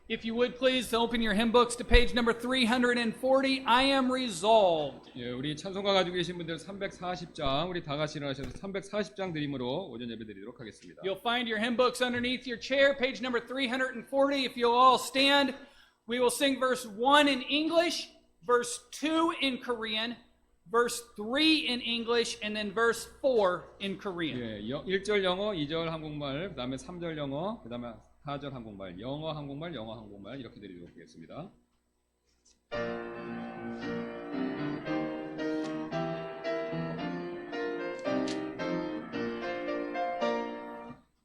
If you would please open your hymn books to page number 340, I am resolved. 예, 우리 찬송가 가지고 계신 분들 340장, 우리 다 같이 일어나셔서 340장 드림으로 오전 예배 드리도록 하겠습니다. You'll find your hymn books underneath your chair, page number 340. If you'll all stand, we will sing verse 1 in English, verse 2 in Korean, verse 3 in English, and then verse 4 in Korean. 예, 1절 영어, 2절 한국말, 그 다음에 3절 영어, 그 다음에 4절 한국말, 영어 한국말, 영어 한국말 이렇게 드리도록 하겠습니다.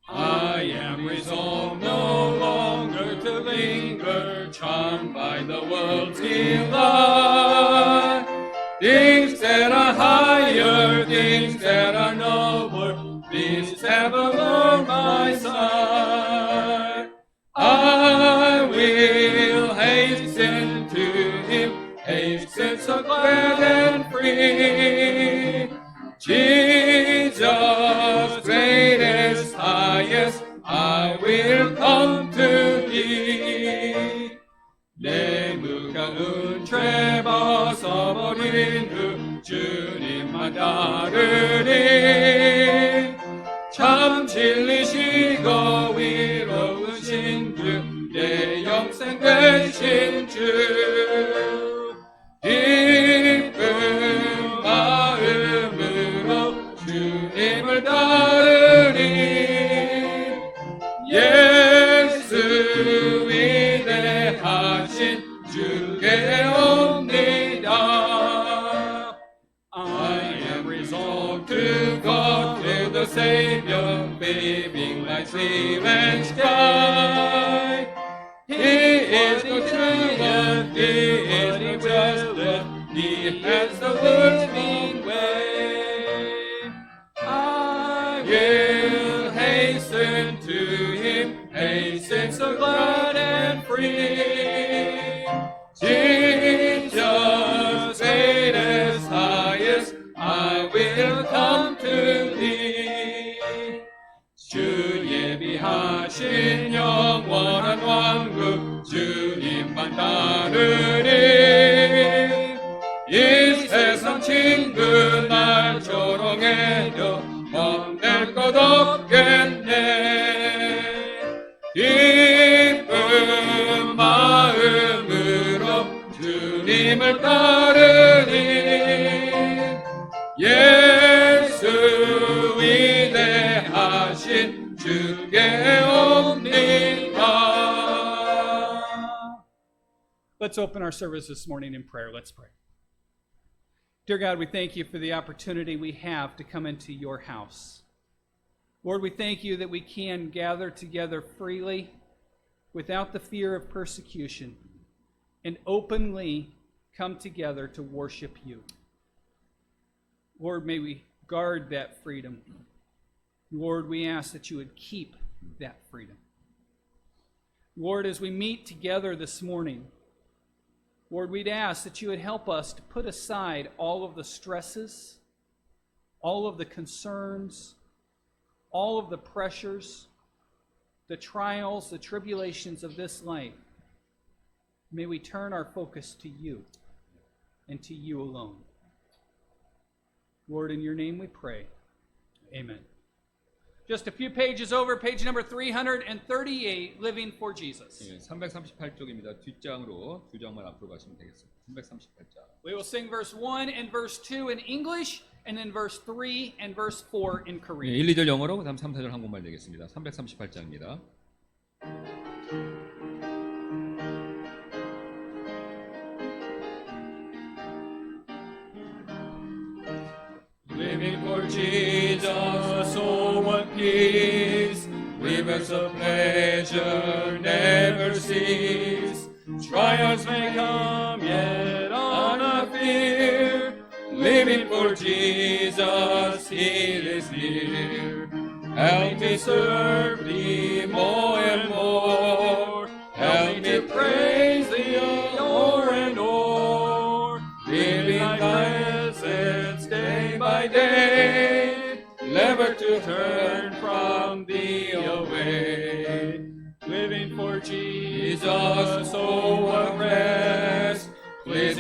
I am resolved no longer to linger, charmed by the world's delight. Things that are higher, things that are nobler, these have allured my sight. I will hasten to Him, hasten so glad and free. Jesus, greatest, highest, I will come to Thee. 내 무거운 죄 벗어버린 후 주님만 따르리. 참 진리시고 위로우신 주, 내 영생 되신 주. 기쁜 마음으로 주님을 따르리. 예수 위대하신 주께 옵니다. I am resolved to go to the Savior, beaming like sea and sky. He is the true one, He is the just one, He has the living way. I will hasten to Him, hasten so glad and free. Jesus, greatest, highest, I will come to Thee. 주 예비하신 영원한 왕국, 주님만 따르리. 이 세상 친구 날 조롱해도 겁낼 것 없겠네. 기쁜 마음으로 주님을 따르리. 예수 위대하신 주께 옵니다. Let's open our service this morning in prayer. Let's pray. Dear God, we thank you for the opportunity we have to come into your house. Lord, we thank you that we can gather together freely without the fear of persecution and openly come together to worship you. Lord, may we guard that freedom. Lord, we ask that you would keep that freedom. Lord, as we meet together this morning, Lord, we'd ask that you would help us to put aside all of the stresses, all of the concerns, all of the pressures, the trials, the tribulations of this life. May we turn our focus to you and to you alone. Lord, in your name we pray. Amen. Just a few pages over, page number 338, Living for Jesus. 예, 338쪽입니다. 뒷장으로 두 장만 앞으로 가시면 되겠습니다. 338장. We will sing verse 1 and verse 2 in English, and then verse 3 and verse 4 in 예, Korean. 1, 2절 영어로 그다음 3, 4절 한국말 되겠습니다. 338장입니다. Living for Jesus, oh what peace, rivers of pleasure never cease. Trials may come, yet on not fear. Living for Jesus, He is near. Help me serve Thee more and more. Help me praise Thee o'er and o'er. Living Thy essence day by day, never to turn from Thee away. Living for Jesus,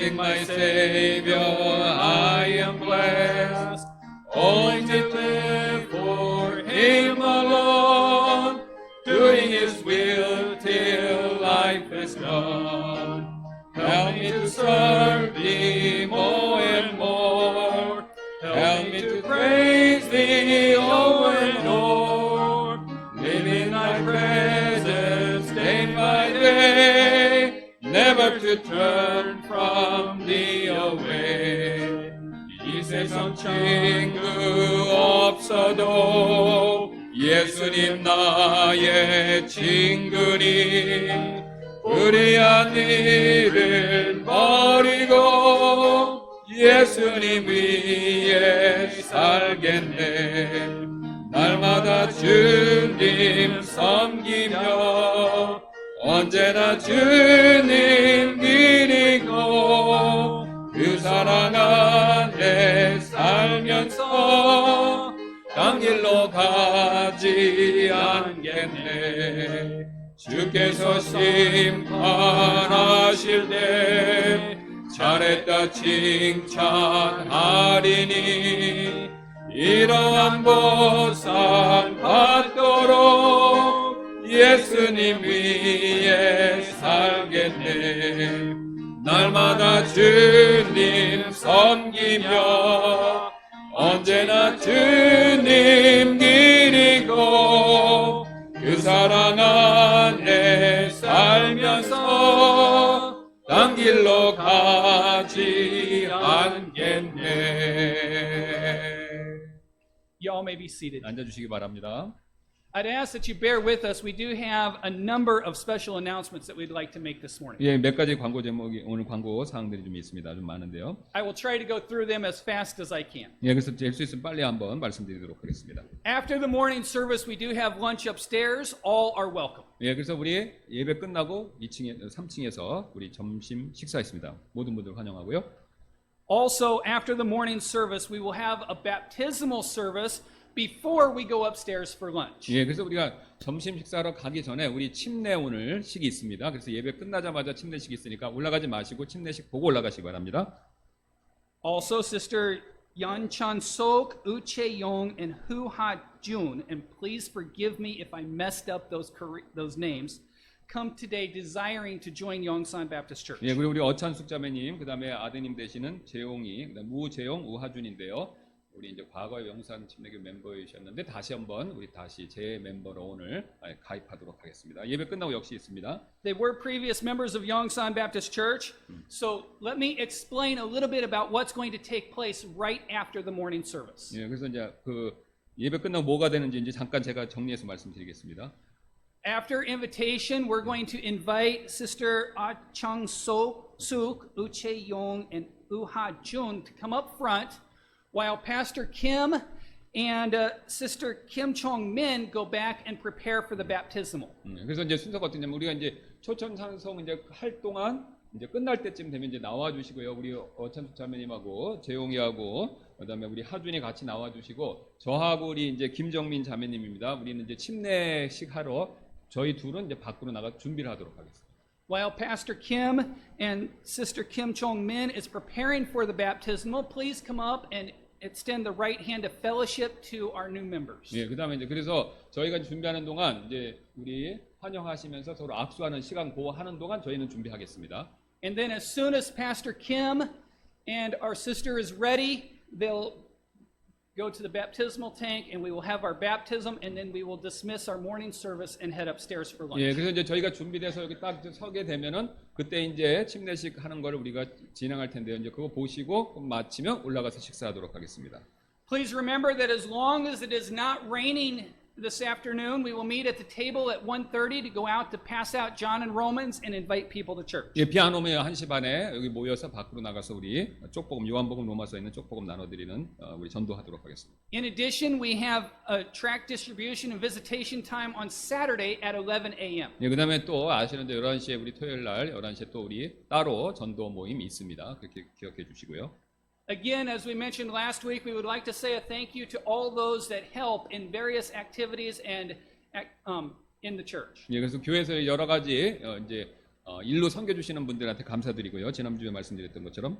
sing my Savior, I am blessed. Only to live for Him alone, doing His will till life is done. Help me to serve Thee more and more. Help me to praise Thee over and o'er. Live in Thy presence day by day, never to turn from Thee away. 이 세상 친구 없어도 예수님 나의 친구니 불의한 일을 버리고 예수님 위에 살겠네. 날마다 주님 섬기며 언제나 주님 기리고 그 사랑 안에 살면서 딴 길로 가지 않겠네. 주께서 심판하실 때 잘했다 칭찬하리니 이러한 보상 받도록 예수님 위에 살겠네. 날마다 주님 섬기며 언제나 주님 기리고 그 사랑 안에 살면서 딴 길로 가지 않겠네. Y'all may be seated. 앉아주시기 바랍니다. I'd ask that you bear with us. We do have a number of special announcements that we'd like to make this morning. 예, 몇 가지 광고 제목이 오늘 광고 사항들이 좀 있습니다. 좀 많은데요. I will try to go through them as fast as I can. 예, 그래서 될 수 있으면 빨리 한번 말씀드리도록 하겠습니다. After the morning service, we do have lunch upstairs. All are welcome. 예, 그래서 우리 예배 끝나고 3층에서 우리 점심 식사했습니다. 모든 분들 환영하고요. Also, after the morning service, we will have a baptismal service before we go upstairs for lunch. 예, 그래서 우리가 점심 식사하러 가기 전에 우리 침례 오늘 식이 있습니다. 그래서 예배 끝나자마자 침례식이 있으니까 올라가지 마시고 침례식 보고 올라가시기 바랍니다. Also, Sister Yan Chan Sok, Woo Chae Yong, and Hoo Ha Jun, and please forgive me if I messed up those names, come today desiring to join Yongsan Baptist Church. 예, 그리고 우리 어찬숙 자매님, 그다음에 아드님 되시는 재용이, 그다음 무재용, 우하준인데요. 우리 이제 과거에 영산 침례교 멤버이셨는데 다시 한번 우리 다시 재 멤버로 오늘 가입하도록 하겠습니다. 예배 끝나고 역시 있습니다. They were previous members of Yongsan Baptist Church, so let me explain a little bit about what's going to take place right after the morning service. 예, 그래서 이제 그 예배 끝나고 뭐가 되는지 이제 잠깐 제가 정리해서 말씀드리겠습니다. After invitation, we're going to invite Sister Ah Chung Suk, Woo Chae Yong, and Woo Ha Jun to come up front, while Pastor Kim and Sister Kim Chong Min go back and prepare for the baptismal. 그래서 이제 순서가 어떠냐면 우리가 이제 초청 찬송 이제 할 동안 이제 끝날 때쯤 되면 이제 나와 주시고요. 우리 어찬숙 자매님하고 재용이하고 그다음에 우리 하준이 같이 나와 주시고 저하고 우리 이제 김정민 자매님입니다. 우리는 이제 침례식 하러 저희 둘은 이제 밖으로 나가 준비를 하도록 하겠습니다. While Pastor Kim and Sister Kim Chong Min is preparing for the baptismal, please come up and extend the right hand of fellowship to our new members. 예, 그다음에 이제 그래서 저희가 준비하는 동안 이제 우리 환영하시면서 서로 악수하는 시간 보호하는 동안 저희는 준비하겠습니다. And then as soon as Pastor Kim and our sister is ready, they'll go to the baptismal tank and we will have our baptism and then we will dismiss our morning service and head upstairs for lunch. 예, 그래서 이제 저희가 준비돼서 여기 딱 서게 되면은 그때 이제 침례식 하는 거를 우리가 진행할 텐데요. 이제 그거 보시고 마치면 올라가서 식사하도록 하겠습니다. Please remember that as long as it is not raining this afternoon, we will meet at the table at 1:30 to go out to pass out John and Romans and invite people to church. 예, 비 안 오면 1시 반에 여기 모여서 밖으로 나가서 우리 쪽복음 요한복음 로마서에 있는 쪽복음 나눠드리는 우리 전도하도록 하겠습니다. In addition, we have a tract distribution and visitation time on Saturday at 11 a.m. 예, 그다음에 또 아시는데 11시에 우리 토요일 날 11시에 또 우리 따로 전도 모임이 있습니다. 그렇게 기억해 주시고요. Again, as we mentioned last week, we would like to say a thank you to all those that help in various activities and in the church. 예, 그래서 교회에서 여러 가지 이제 일로 섬겨주시는 분들한테 감사드리고요. 지난주에 말씀드렸던 것처럼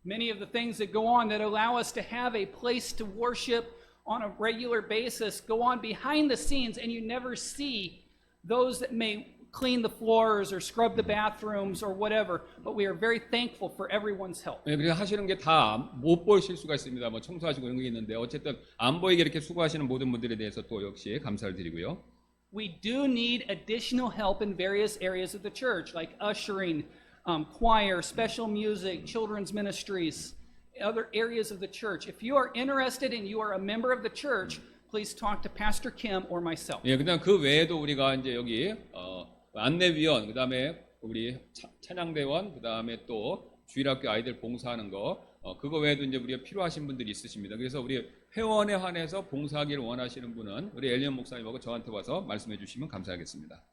Many of the things that go on that allow us to have a place to worship on a regular basis go on behind the scenes, and you never see those that may clean the floors or scrub the bathrooms or whatever, but we are very thankful for everyone's help. 그래서 하시는 게 다 못 보실 수가 있습니다. 뭐 청소하시고 이런 게 있는데 어쨌든 안 보이게 이렇게 수고하시는 모든 분들에 대해서 또 역시 감사를 드리고요. We do need additional help in various areas of the church, like ushering, choir, special music, children's ministries, other areas of the church. If you are interested and you are a member of the church, please talk to Pastor Kim or myself. 예, 그다음 그 외에도 우리가 이제 여기 안내위원, 그다음에 우리 찬양대원, 그다음에 또 주일학교 아이들 봉사하는 거, 그거 외에도 이제 우리가 필요하신 분들이 있으십니다. 그래서 우리 회원에 한해서 봉사하기를 원하시는 분은 우리 엘리언 목사님하고 저한테 와서 말씀해 주시면 감사하겠습니다.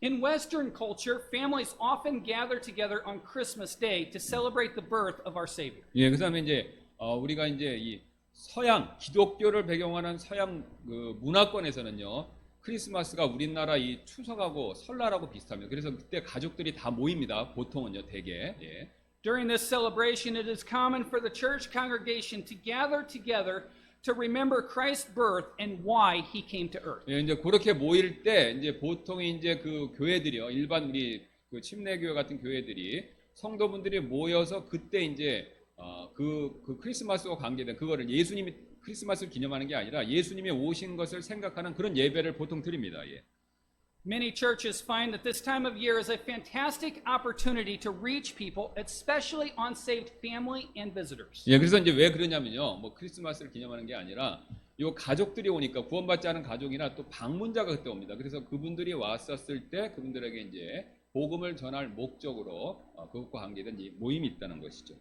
In Western culture, families often gather together on Christmas Day to celebrate the birth of our Savior. 예, 그다음에 이제 우리가 이제 이 서양 기독교를 배경하는 서양 그 문화권에서는요. 크리스마스가 우리나라 이 추석하고 설날하고 비슷합니다. 그래서 그때 가족들이 다 모입니다. 보통은요, 대개. 예. During this celebration, it is common for the church congregation to gather together to remember Christ's birth and why he came to earth. 예, 이제 그렇게 모일 때 이제 보통 이제 그 교회들이요, 일반 우리 그 침례교회 같은 교회들이 성도분들이 모여서 그때 이제 그 크리스마스와 관계된 그거를 예수님이 크리스마스를 기념하는 게 아니라 예수님이 오신 것을 생각하는 그런 예배를 보통 드립니다. 예. Many churches find that this time of year is a fantastic opportunity to reach people, especially unsaved family and visitors. 예, 그래서 이제 왜 그러냐면요, 뭐 크리스마스를 기념하는 게 아니라 요 가족들이 오니까 구원받지 않은 가족이나 또 방문자가 그때 옵니다. 그래서 그분들이 왔었을 때 그분들에게 이제 복음을 전할 목적으로 그것과 관계된 이 모임이 있다는 것이죠.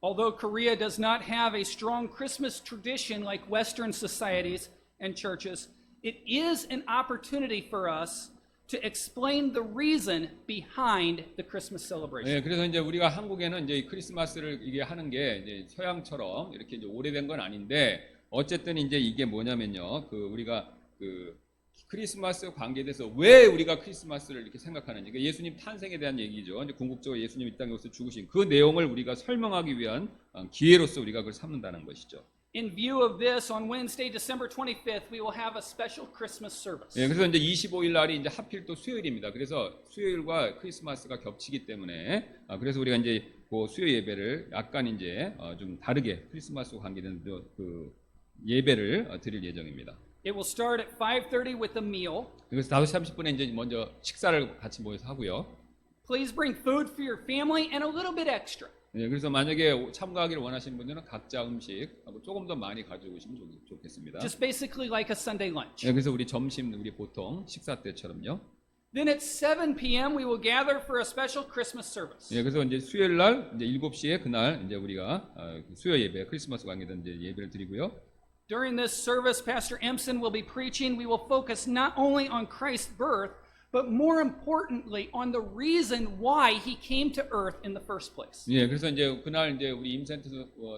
Although Korea does not have a strong Christmas tradition like Western societies and churches, it is an opportunity for us to explain the reason behind the Christmas celebration. 네, 그래서 이제 우리가 한국에는 이제 크리스마스를 이게 하는 게 이제 서양처럼 이렇게 이제 오래된 건 아닌데 어쨌든 이제 이게 뭐냐면요, 그 우리가 그 크리스마스 관계돼서 왜 우리가 크리스마스를 이렇게 생각하는지, 그러니까 예수님 탄생에 대한 얘기죠. 이제 궁극적으로 예수님 이 땅에 오셔서 죽으신 그 내용을 우리가 설명하기 위한 기회로서 우리가 그걸 삼는다는 것이죠. In view of this, on Wednesday, December 25th, we will have a special Christmas service. 예, 그래서 이제 25일 날이 이제 하필 또 수요일입니다. 그래서 수요일과 크리스마스가 겹치기 때문에 그래서 우리가 이제 그 수요 예배를 약간 이제 좀 다르게 크리스마스와 관계된 그 예배를 드릴 예정입니다. It will start at 5:30 with a meal. 그래서 5시 30분에 이제 먼저 식사를 같이 모여서 하고요. Please bring food for your family and a little bit extra. 네, 그래서 만약에 참가하기를 원하시는 분들은 각자 음식 조금 더 많이 가지고 오시면 좋겠습니다. Just basically like a Sunday lunch. 네, 그래서 우리 점심 우리 보통 식사 때처럼요. Then at 7 p.m. we will gather for a special Christmas service. 네, 그래서 이제 수요일 날 이제 7시에 그날 이제 우리가 수요 예배 크리스마스 관계된 이제 예배를 드리고요. During this service, Pastor Empson will be preaching. We will focus not only on Christ's birth, but more importantly on the reason why he came to earth in the first place. 예, 그래서 이제 그날 이제 우리 임센트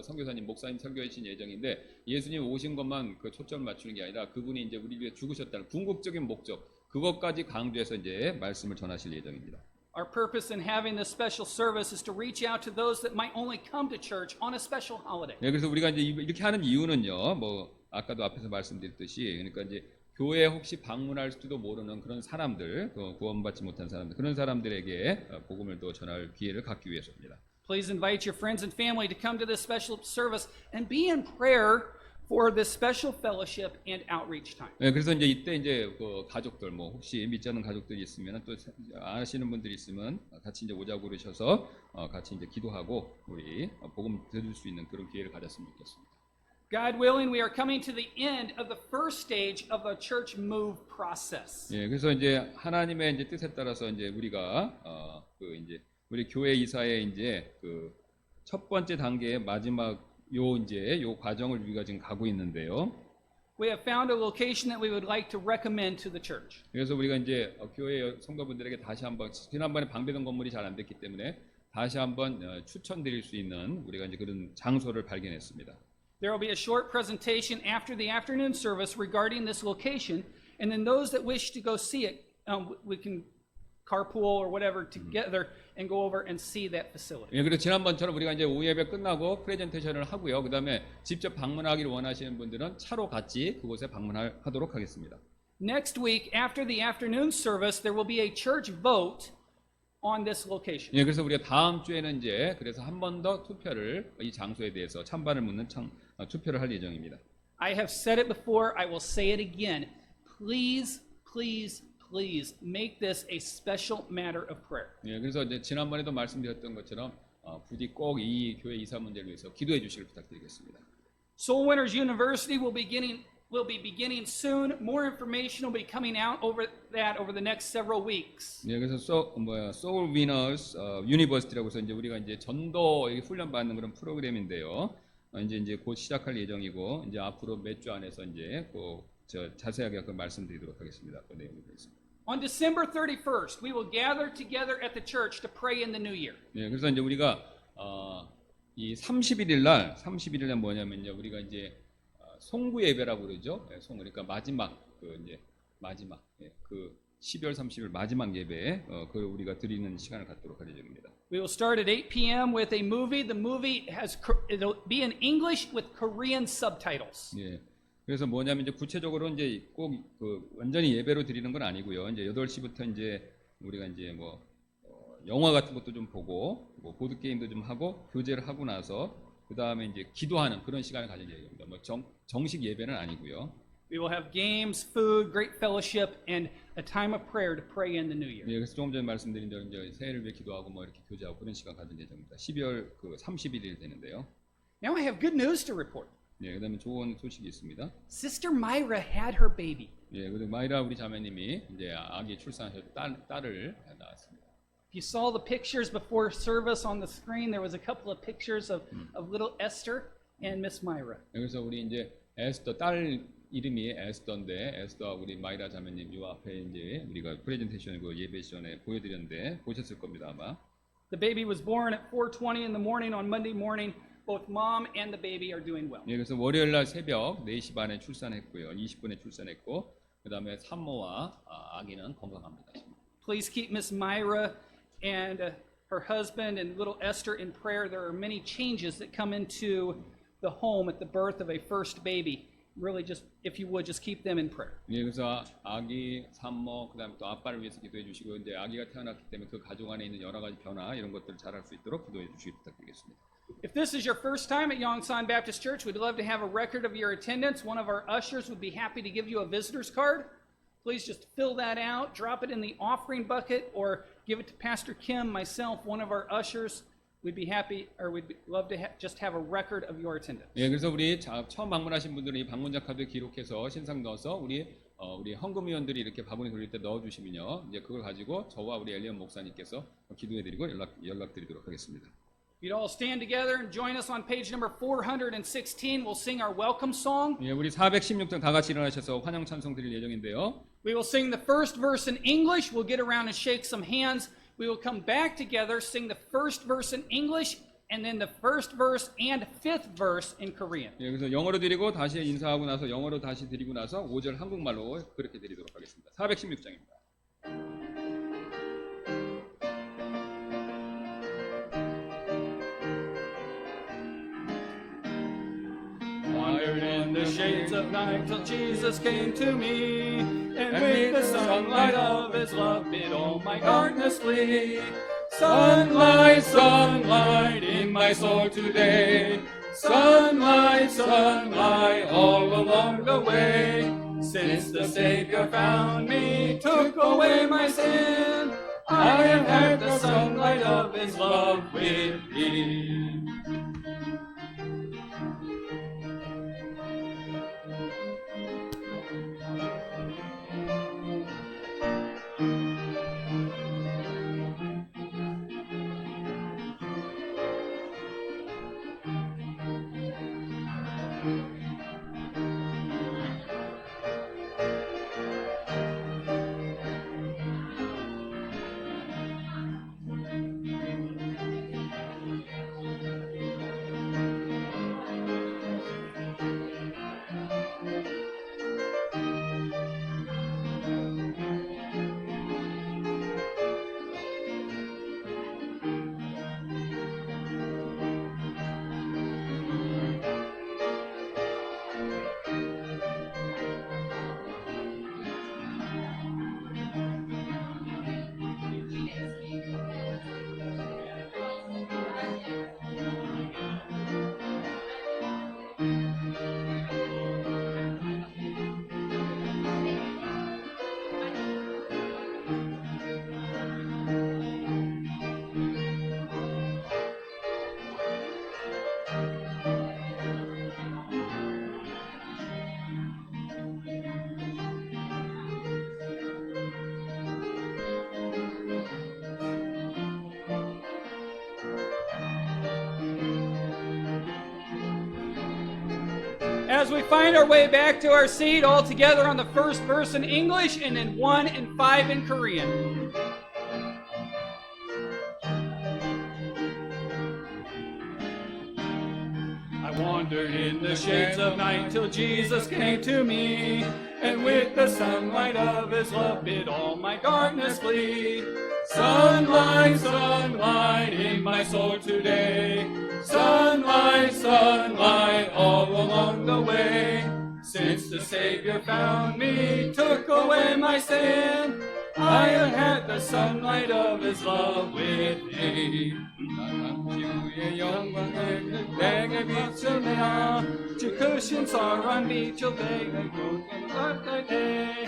선교사님 목사님 설교해 주신 예정인데 예수님 오신 것만 그 초점을 맞추는 게 아니라 그분이 이제 우리 위해 죽으셨다는 궁극적인 목적 그것까지 강조해서 이제 말씀을 전하실 예정입니다. Our purpose in having this special service is to reach out to those that might only come to church on a special holiday. 예, 그래서 우리가 이제 이렇게 하는 이유는요, 뭐 아까도 앞에서 말씀드렸듯이 그러니까 이제 교회에 혹시 방문할지도 모르는 그런 사람들, 구원받지 못한 사람들, 그런 사람들에게 복음을 또 전할 기회를 갖기 위해서입니다. Please invite your friends and family to come to this special service and be in prayer for this special fellowship and outreach time. 네, 그래서 이제 이때 이제 그 가족들 뭐 혹시 믿지 않는 가족들이 있으면 또 아시는 분들이 있으면 같이 이제 오자고 그러셔서 같이 이제 기도하고 우리 복음 들을 수 있는 그런 기회를 가졌으면 좋겠습니다. God willing, we are coming to the end of the first stage of the church move process. 예, 그래서 이제 하나님의 이제 뜻에 따라서 이제 우리가 그 이제 우리 교회 이사의 이제 그 첫 번째 단계의 마지막 요 과정을 우리가 지금 가고 있는데요. We have found a location that we would like to recommend to the church. 그래서 우리가 이제 교회 성도분들에게 다시 한번 지난번에 방배동 건물이 잘 안 됐기 때문에 다시 한번 추천드릴 수 있는 우리가 이제 그런 장소를 발견했습니다. There will be a short presentation after the afternoon service regarding this location, and then those that wish to go see it, we can carpool or whatever together and go over and see that facility. 예, 그리고 지난번처럼 우리가 이제 오후 예배 끝나고 프레젠테이션을 하고요. 그다음에 직접 방문하기를 원하시는 분들은 차로 같이 그곳에 방문하도록 하겠습니다. Next week, after the afternoon service, there will be a church vote on this location. 예, 그래서 우리가 다음 주에는 이제 그래서 한 번 더 투표를 이 장소에 대해서 찬반을 묻는 투표를 할 예정입니다. I have said it before, I will say it again. Please, please, please make this a special matter of prayer. 예, 그래서 이제 지난번에도 말씀드렸던 것처럼 부디 꼭 이 교회 이사 문제를 위해서 기도해 주시길 부탁드리겠습니다. Soul Winners University will be beginning soon. More information will be coming out over the next several weeks. 예, 그래서 Soul Winners University라고 해서 이제 우리가 이제 전도 훈련 받는 그런 프로그램인데요. 이제 곧 시작할 예정이고 이제 앞으로 몇 주 안에서 이제 자세하게 말씀드리도록 하겠습니다. 그 내용에 대해서. On December 31st, we will gather together at the church to pray in the new year. 예, 그래서 이제 우리가 이 31일 날 뭐냐면요, 우리가 이제 송구 예배라고 그러죠. 예, 그러니까 마지막 그 12월 30일 마지막 예배 그 우리가 드리는 시간을 갖도록 할 예정입니다. We will start at 8 p.m. with a movie. The movie it'll be in English with Korean subtitles. 예. 그래서 뭐냐면 이제 구체적으로 이제 꼭 완전히 예배로 드리는 건 아니고요. 이제 8시부터 이제 우리가 이제 영화 같은 것도 좀 보고 보드 게임도 좀 하고 교제를 하고 나서 그다음에 이제 기도하는 그런 시간을 가질 예정입니다. 정식 예배는 아니고요. We will have games, food, great fellowship, and a time of prayer to pray in the new year. 예, 그래서 조금 전에 말씀드린 대로 이제 새해를 위해 기도하고 이렇게 교제하고 그런 시간 가질 예정입니다. 12월 31일 되는데요. Now I have good news to report. 예, 그다음에 좋은 소식이 있습니다. Sister Myra had her baby. 예, 그리고 마이라 우리 자매님이 이제 아기 출산하셔서 딸을 낳았습니다. If you saw the pictures before service on the screen, there was a couple of pictures of little Esther and Miss Myra. 예, 그래서 우리 이제 에스더 딸 이름이 에스더인데 에스더와 우리 마이라 자매님 요 앞에 이제 우리가 프레젠테이션 예배 시간에 보여드렸는데 보셨을 겁니다 아마. The baby was born at 4:20 in the morning on Monday morning. Both mom and the baby are doing well. 예, 그래서 월요일 날 새벽 4시 반에 출산했고요. 20분에 출산했고 그다음에 산모와 아기는 건강합니다. Please keep Miss Myra and her husband and little Esther in prayer. There are many changes that come into the home at the birth of a first baby. Really, just if you would, just keep them in prayer. 예, 그래서 아기, 산모, 그다음에 또 아빠를 위해서 기도해 주시고 이제 아기가 태어났기 때문에 그 가족 안에 있는 여러 가지 변화 이런 것들을 잘할 수 있도록 기도해 주시기 부탁드리겠습니다. If this is your first time at Yongsan Baptist Church, we'd love to have a record of your attendance. One of our ushers would be happy to give you a visitor's card. Please just fill that out, drop it in the offering bucket, or give it to Pastor Kim, myself, one of our ushers. We'd be happy, or we'd love to just have a record of your attendance. 예, 그래서 우리 처음 방문하신 분들은 이 방문자 카드에 기록해서 신상 넣어서 우리 헌금위원들이 이렇게 바구니 돌릴 때 넣어주시면요, 이제 그걸 가지고 저와 우리 엘리언 목사님께서 기도해드리고 연락드리도록 하겠습니다. You'd all stand together and join us on page number 416. We'll sing our welcome song. 예, 우리 416장 다 같이 일어나셔서 환영 찬송 드릴 예정인데요. We will sing the first verse in English. We'll get around and shake some hands. We will come back together, sing the first verse in English, and then the first verse and fifth verse in Korean. 예, 그래서 영어로 드리고 다시 인사하고 나서 영어로 다시 드리고 나서 5절 한국말로 그렇게 드리도록 하겠습니다. 416장입니다. Wandered in the shades of night till Jesus came to me, and with the sunlight of his love bid all my darkness flee. Sunlight, sunlight in my soul today. Sunlight, sunlight all along the way. Since the Savior found me, took away my sin, I have had the sunlight of his love with me. As we find our way back to our seat, all together on the first verse in English and then 1 and 5 in Korean. I wandered in the shades of night till Jesus came to me, and with the sunlight of his love bid all my darkness flee. Sunlight, sunlight in my soul today. Sunlight, sunlight all along the way. Since the Savior found me, took away my sin, I have had the sunlight of his love with me. 주의 영광을 내게 비추며 주 크신 사랑 비춰 내게 굳건할 때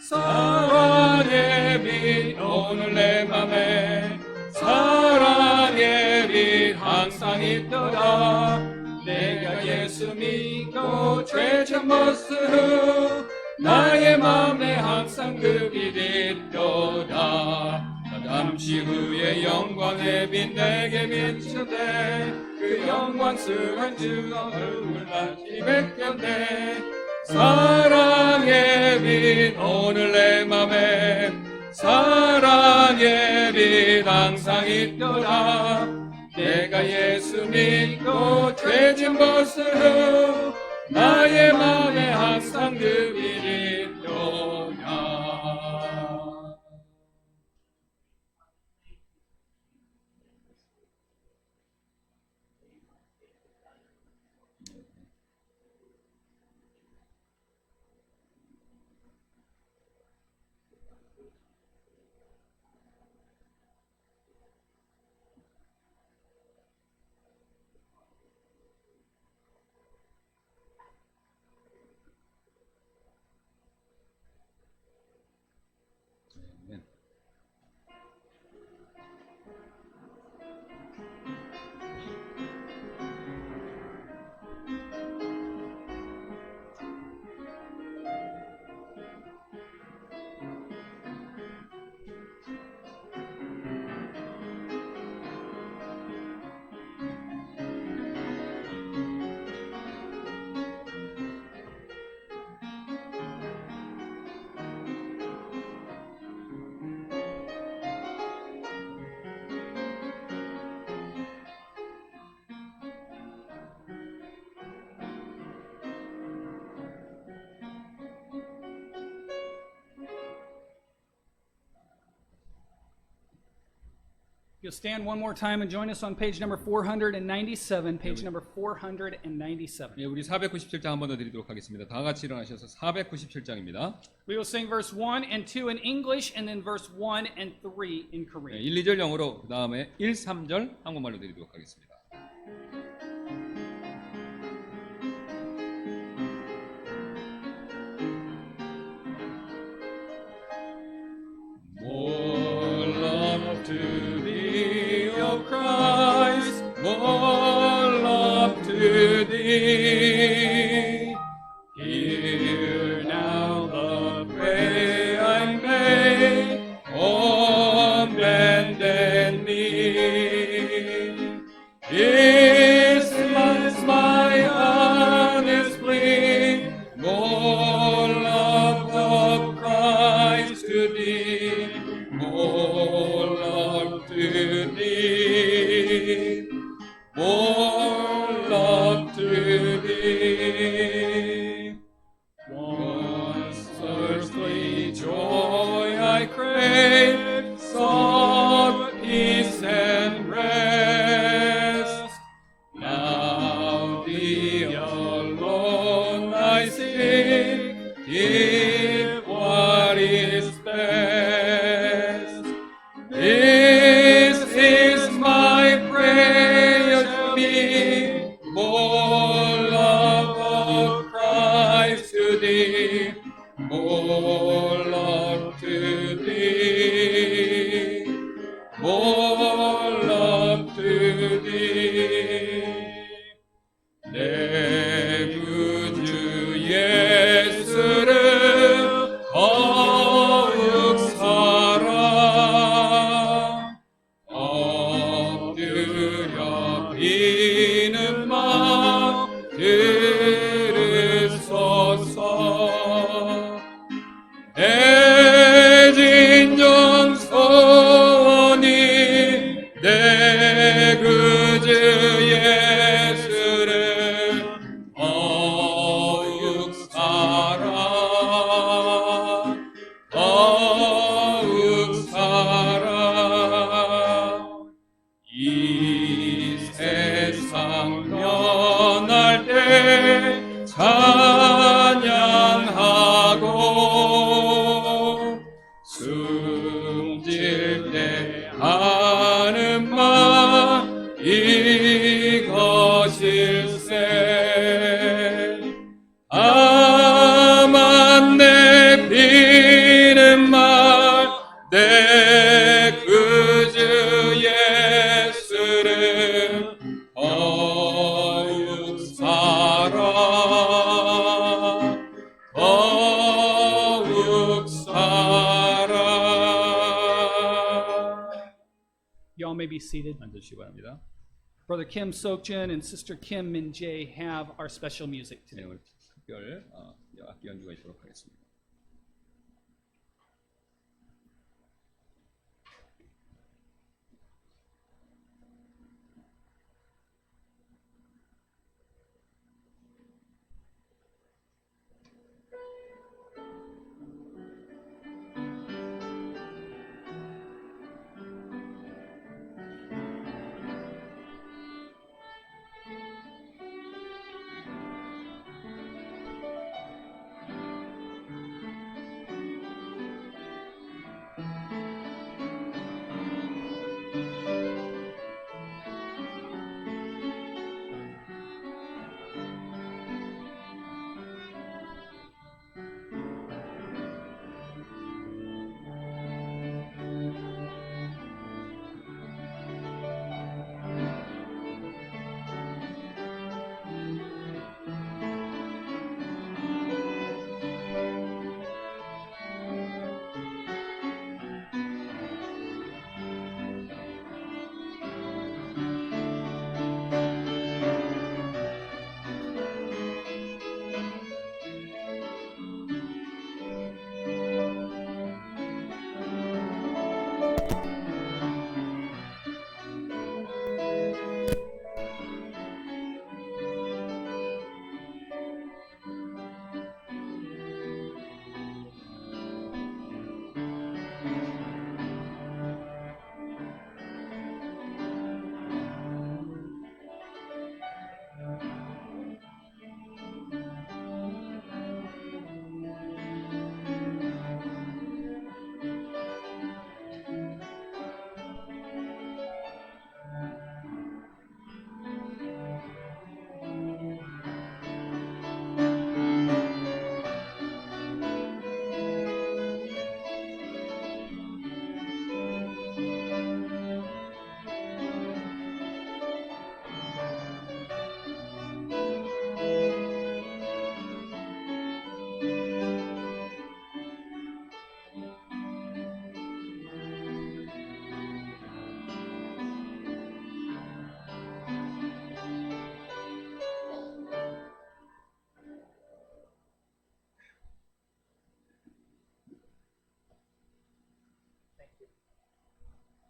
사랑의 빛 오늘 내 맘에 사랑의 빛 항상 있더라. 내가 예수 믿고 죄진 모습 나의 맘에 항상 그 빛 있도다. 잠시 후에 영광의 빛 내게 비추네 그 영광스런 주 얼굴 다시 뵙겠네. 사랑의 빛 오늘 내 맘에 사랑의 빛 항상 있더라. 내가 예수 믿고 죄진 모습 나의 맘에 항상 그 빛이 있도다. You'll stand one more time and join us on page number 497, page number 497. 예, 우리 497장 한 번 더 드리도록 하겠습니다. 다 같이 일어나셔서 497장입니다. We will sing verse 1 and 2 in English and then verse 1 and 3 in 예, Korean. 1, 2절 영어로 그 다음에 1, 3절 한국말로 드리도록 하겠습니다. More love to thee, O Christ, more love to thee. Hear now the prayer I make, on bended knee. This is my honest plea, more love of Christ to thee, more love to thee, more love to thee. Once earthly joy I crave, sought peace and rest. Now thee alone I seek, give what is best. This is my prayer to be, more love of Christ to thee, more love to thee, more love to thee. 내 구주 예수를 거룩 사랑 엎드려 비는 맘 들으소서. 상면할 때 찬양하고 숨질 때 하는 말 이것일세 아만 내 비는 말 내 그주 예수를 더욱 살아 더욱 살아 Y'all may be seated. 앉으시기 바랍니다. Brother Kim Sokjin and Sister Kim Min Jae have our special music 네, today. 오늘 특별 악기 연주가 있도록 하겠습니다.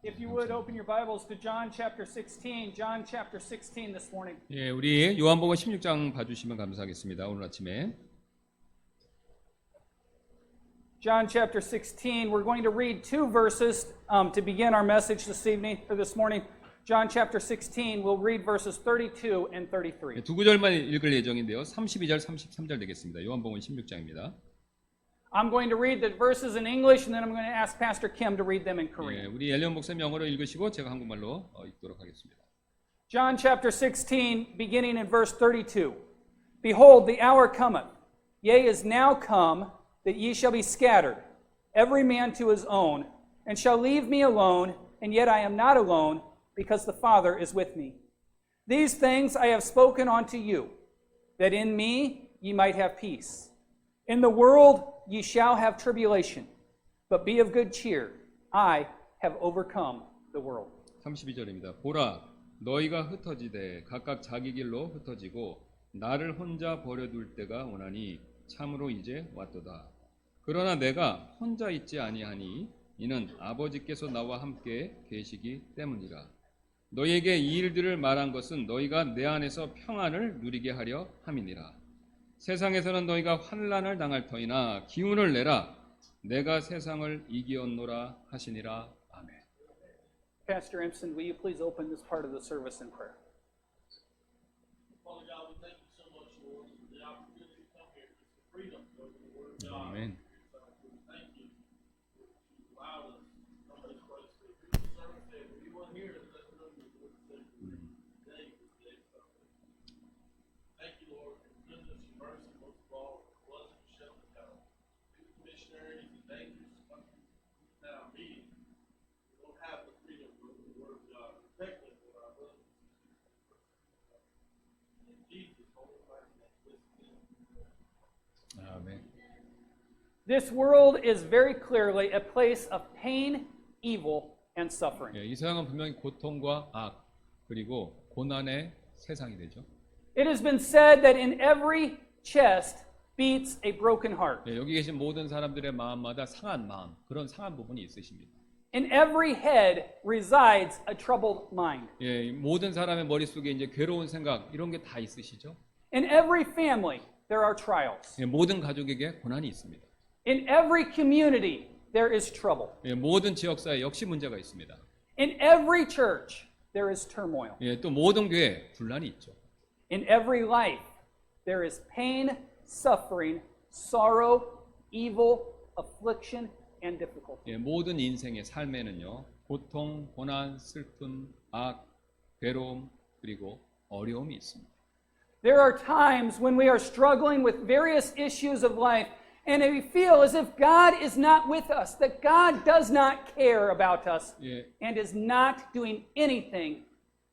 If you would open your Bibles to John chapter 16, John chapter 16 this morning. 예, 우리 요한복음 16장 봐주시면 감사하겠습니다. 오늘 아침에 John chapter 16, we're going to read two verses to begin our message this evening or this morning. John chapter 16, we'll read verses 32 and 33. 두 구절만 읽을 예정인데요. 32절, 33절 되겠습니다. 요한복음 16장입니다. I'm going to read the verses in English and then I'm going to ask Pastor Kim to read them in 예, Korean. 우리 엘리온 목사님 영어로 읽으시고 제가 한국말로 읽도록 하겠습니다. John chapter 16, beginning in verse 32. Behold, the hour cometh, yea, is now come, that ye shall be scattered, every man to his own, and shall leave me alone, and yet I am not alone, because the Father is with me. These things I have spoken unto you, that in me ye might have peace. In the world ye shall have tribulation, but be of good cheer. I have overcome the world. 32절입니다. 보라, 너희가 흩어지되 각각 자기 길로 흩어지고 나를 혼자 버려둘 때가 오나니 참으로 이제 왔도다. 그러나 내가 혼자 있지 아니하니 이는 아버지께서 나와 함께 계시기 때문이라. 너희에게 이 일들을 말한 것은 너희가 내 안에서 평안을 누리게 하려 함이니라. 세상에서는 너희가 환난을 당할 터이나 기운을 내라. 내가 세상을 이기었노라 하시니라. 아멘. Pastor Empson, will you please open this part of the service in prayer? 아멘. 아멘. This world is very clearly a place of pain, evil, and suffering. 예, 이 세상은 분명히 고통과 악 그리고 고난의 세상이 되죠. It has been said that in every chest beats a broken heart. 예, 여기 계신 모든 사람들의 마음마다 상한 마음, 그런 상한 부분이 있으십니다. In every head resides a troubled mind. 예, 이 모든 사람의 머릿속에 이제 괴로운 생각 이런 게 다 있으시죠? In every family there are trials. 예, 모든 가족에게 고난이 있습니다. In every community there is trouble. 예, 모든 지역사회 역시 문제가 있습니다. In every church there is turmoil. 예, 또 모든 교회에 분란이 있죠. In every life there is pain, suffering, sorrow, evil, affliction, and difficulty. 예, 모든 인생의 삶에는요, 고통, 고난, 슬픔, 악, 괴로움 그리고 어려움이 있습니다. There are times when we are struggling with various issues of life and we feel as if God is not with us, that God does not care about us 예, and is not doing anything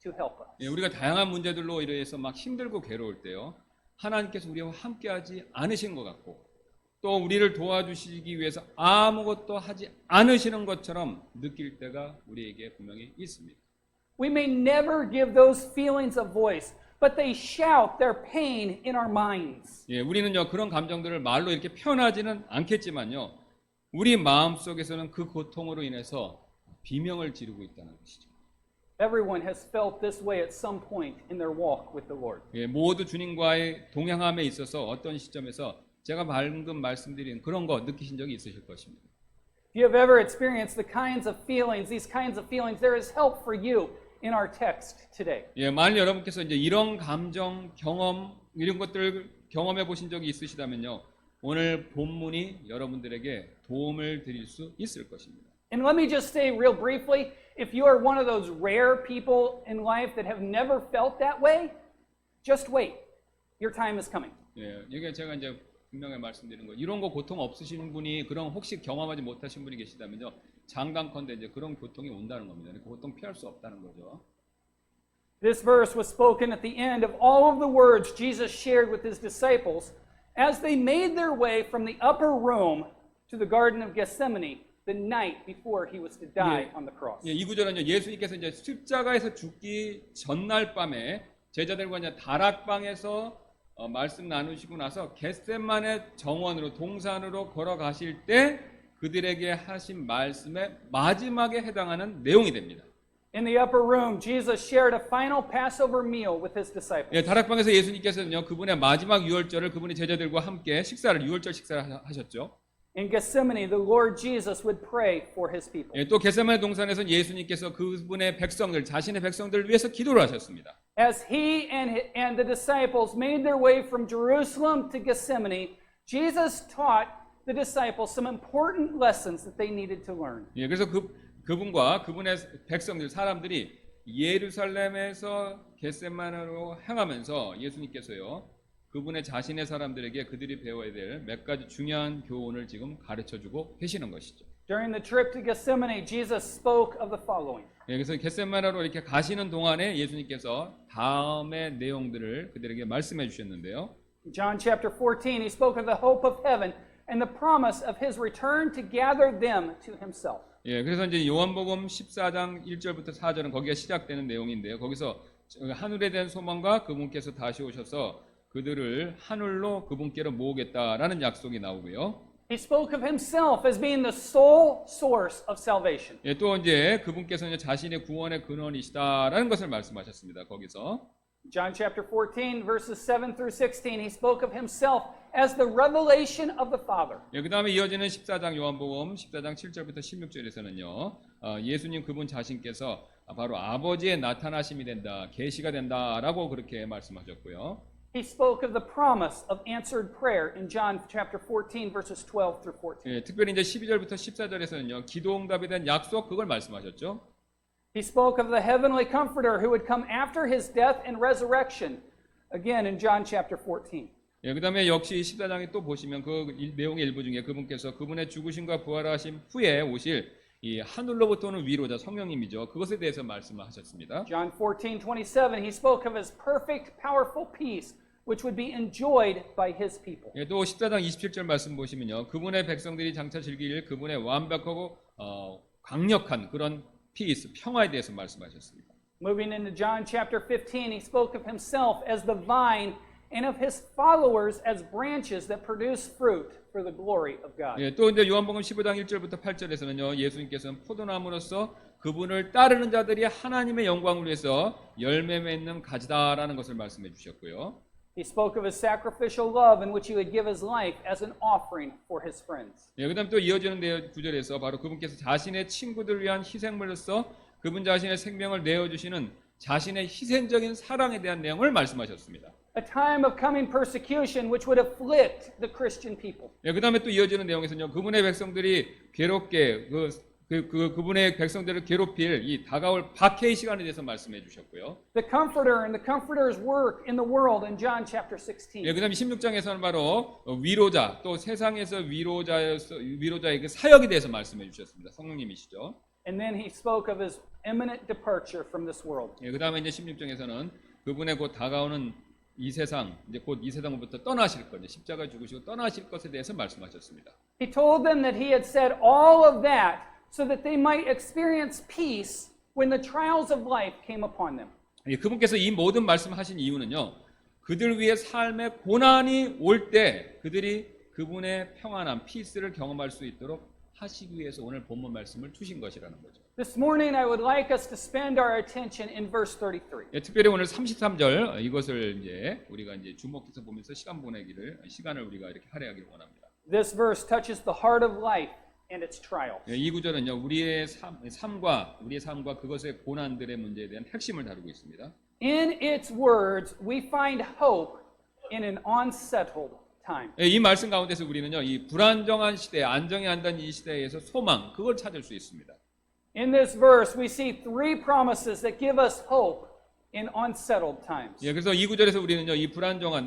to help us. 예, 우리가 다양한 문제들로 인해서 막 힘들고 괴로울 때요, 하나님께서 우리와 함께하지 않으신 것 같고 또 우리를 도와주시기 위해서 아무것도 하지 않으시는 것처럼 느낄 때가 우리에게 분명히 있습니다. We may never give those feelings a voice, but they shout their pain in our minds. 예, 우리는요 그런 감정들을 말로 이렇게 표현하지는 않겠지만요, 우리 마음 속에서는 그 고통으로 인해서 비명을 지르고 있다는 것이죠. Everyone has felt this way at some point in their walk with the Lord. 예, 모두 주님과의 동행함에 있어서 어떤 시점에서 제가 방금 말씀드린 그런 거 느끼신 적이 있으실 것입니다. If you have ever experienced the kinds of feelings, these kinds of feelings, there is help for you in our text today. 예, 만일 여러분께서 이제 이런 감정, 경험 이런 것들을 경험해 보신 적이 있으시다면요, 오늘 본문이 여러분들에게 도움을 드릴 수 있을 것입니다. And let me just say real briefly, if you are one of those rare people in life that have never felt that way, just wait. Your time is coming. 예, 이게 제가 이제 분명히 말씀드리는 거, 이런 거 고통 없으신 분이 그런 혹시 경험하지 못하신 분이 계시다면요, 장담컨대 이제 그런 고통이 온다는 겁니다. 그 고통 피할 수 없다는 거죠. This verse was spoken at the end of all of the words Jesus shared with his disciples as they made their way from the upper room to the Garden of Gethsemane the night before he was to die on the cross. 예, 이 구절은요, 예수님께서 이제 십자가에서 죽기 전날 밤에 제자들과 이제 다락방에서 말씀 나누시고 나서 겟세마네 정원으로 동산으로 걸어가실 때 그들에게 하신 말씀의 마지막에 해당하는 내용이 됩니다. In the upper room, Jesus shared a final Passover meal with his disciples. 예, 다락방에서 예수님께서는요, 그분의 마지막 유월절을 그분의 제자들과 함께 유월절 식사를 하셨죠. In Gethsemane, the Lord Jesus would pray for his people. 예, 또 겟세마네 동산에서 예수님께서 그분의 백성들, 자신의 백성들을 위해서 기도를 하셨습니다. As he and the disciples made their way from Jerusalem to Gethsemane, Jesus taught the disciples some important lessons that they needed to learn. 예, 그래서 그분과 그분의 백성들, 사람들이 예루살렘에서 겟세마네로 향하면서 예수님께서요, 그분의 자신의 사람들에게 그들이 배워야 될 몇 가지 중요한 교훈을 지금 가르쳐주고 계시는 것이죠. During the trip to Gethsemane, Jesus spoke of the following. 예, 그래서 겟세마네로 이렇게 가시는 동안에 예수님께서 다음의 내용들을 그들에게 말씀해 주셨는데요. In John chapter 14, he spoke of the hope of heaven and the promise of his return to gather them to himself. 예, 그래서 이제 요한복음 14장 1절부터 4절은 거기가 시작되는 내용인데요. 거기서 하늘에 대한 소망과 그분께서 다시 오셔서 그들을 하늘로 그분께로 모으겠다라는 약속이 나오고요. He spoke of himself as being the sole source of salvation. 예, 또 이제 그분께서 이제 자신의 구원의 근원이시다라는 것을 말씀하셨습니다. 거기서 John chapter 14, verses 7 through 16, he spoke of himself as the revelation of the Father. 예, 그 다음에 이어지는 14장 요한복음 14장 7절부터 16절에서는요, 예수님 그분 자신께서 바로 아버지의 나타나심이 된다, 계시가 된다라고 그렇게 말씀하셨고요. he spoke of the promise of answered prayer in John chapter 14, verses 12 through 14. 예, 특별히 이제 12절부터 14절에서는요, 기도 응답에 대한 약속 그걸 말씀하셨죠. He spoke of the heavenly comforter who would come after his death and resurrection, again in John chapter 14. 예, 그다음에 역시 14장에 또 보시면 그 내용의 일부 중에 그분께서 그분의 죽으심과 부활하심 후에 오실 이 하늘로부터 오는 위로자 성령님이죠. 그것에 대해서 말씀하셨습니다. John 14:27, he spoke of his perfect, powerful peace, which would be enjoyed by his people. 예, 또 14장 27절 말씀 보시면요, 그분의 백성들이 장차 즐길 그분의 완벽하고 강력한 그런 피스, 평화에 대해서 말씀하셨습니다. Moving into John chapter 15, he spoke of himself as the vine and of his followers as branches that produce fruit for the glory of God. 예, 또 이제 요한복음 15장 1절부터 8절에서는요, 예수님께서는 포도나무로서 그분을 따르는 자들이 하나님의 영광을 위해서 열매 맺는 가지다라는 것을 말씀해 주셨고요. He spoke of his sacrificial love in which he would give his life as an offering for his friends. 예, 그다음 또 이어지는 구절에서 바로 그분께서 자신의 친구들을 위한 희생물로서 그분 자신의 생명을 내어주시는 자신의 희생적인 사랑에 대한 내용을 말씀하셨습니다. A time of coming persecution which would afflict the Christian people. 예, 그다음에 또 이어지는 내용에서는요, 그분의 백성들이 괴롭게 그분의 백성들을 괴롭힐 이 다가올 박해의 시간에 대해서 말씀해 주셨고요. The comforter and the comforter's work in the world in John chapter 16. 예, 그다음에 16장에서는 바로 위로자, 또 세상에서 위로자의 그 사역에 대해서 말씀해 주셨습니다. 성령님이시죠. And then he spoke of his imminent departure from this world. 예, 그다음에 이제 16장에서는 그분의 곧 다가오는 이 세상, 이제 곧 이 세상으로부터 떠나실 것, 십자가 죽으시고 떠나실 것에 대해서 말씀하셨습니다. He told them that he had said all of that so that they might experience peace when the trials of life came upon them. 예, 그분께서 이 모든 말씀하신 이유는요, 그들 위해 삶의 고난이 올 때 그들이 그분의 평안함, 피스를 경험할 수 있도록 하시기 위해서 오늘 본문 말씀을 주신 것이라는 거죠. This morning I would like us to spend our attention in verse 33. 예, 특별히 오늘 33절 이것을 이제 우리가 이제 주목해서 보면서 시간을 우리가 이렇게 할애하기를 원합니다. This verse touches the heart of life and its trials. 예, 이 구절은요, 우리의 삶과 그것의 고난들의 문제에 대한 핵심을 다루고 있습니다. In its words, we find hope in an unsettled time. 예, 이 말씀 가운데서 우리는요, 이 불안정한 시대, 안정이 안 된 이 시대에서 소망, 그걸 찾을 수 있습니다. In this verse, we see three promises that give us hope in unsettled times. 예, 그래서 이 구절에서 우리는요, 이 불안정한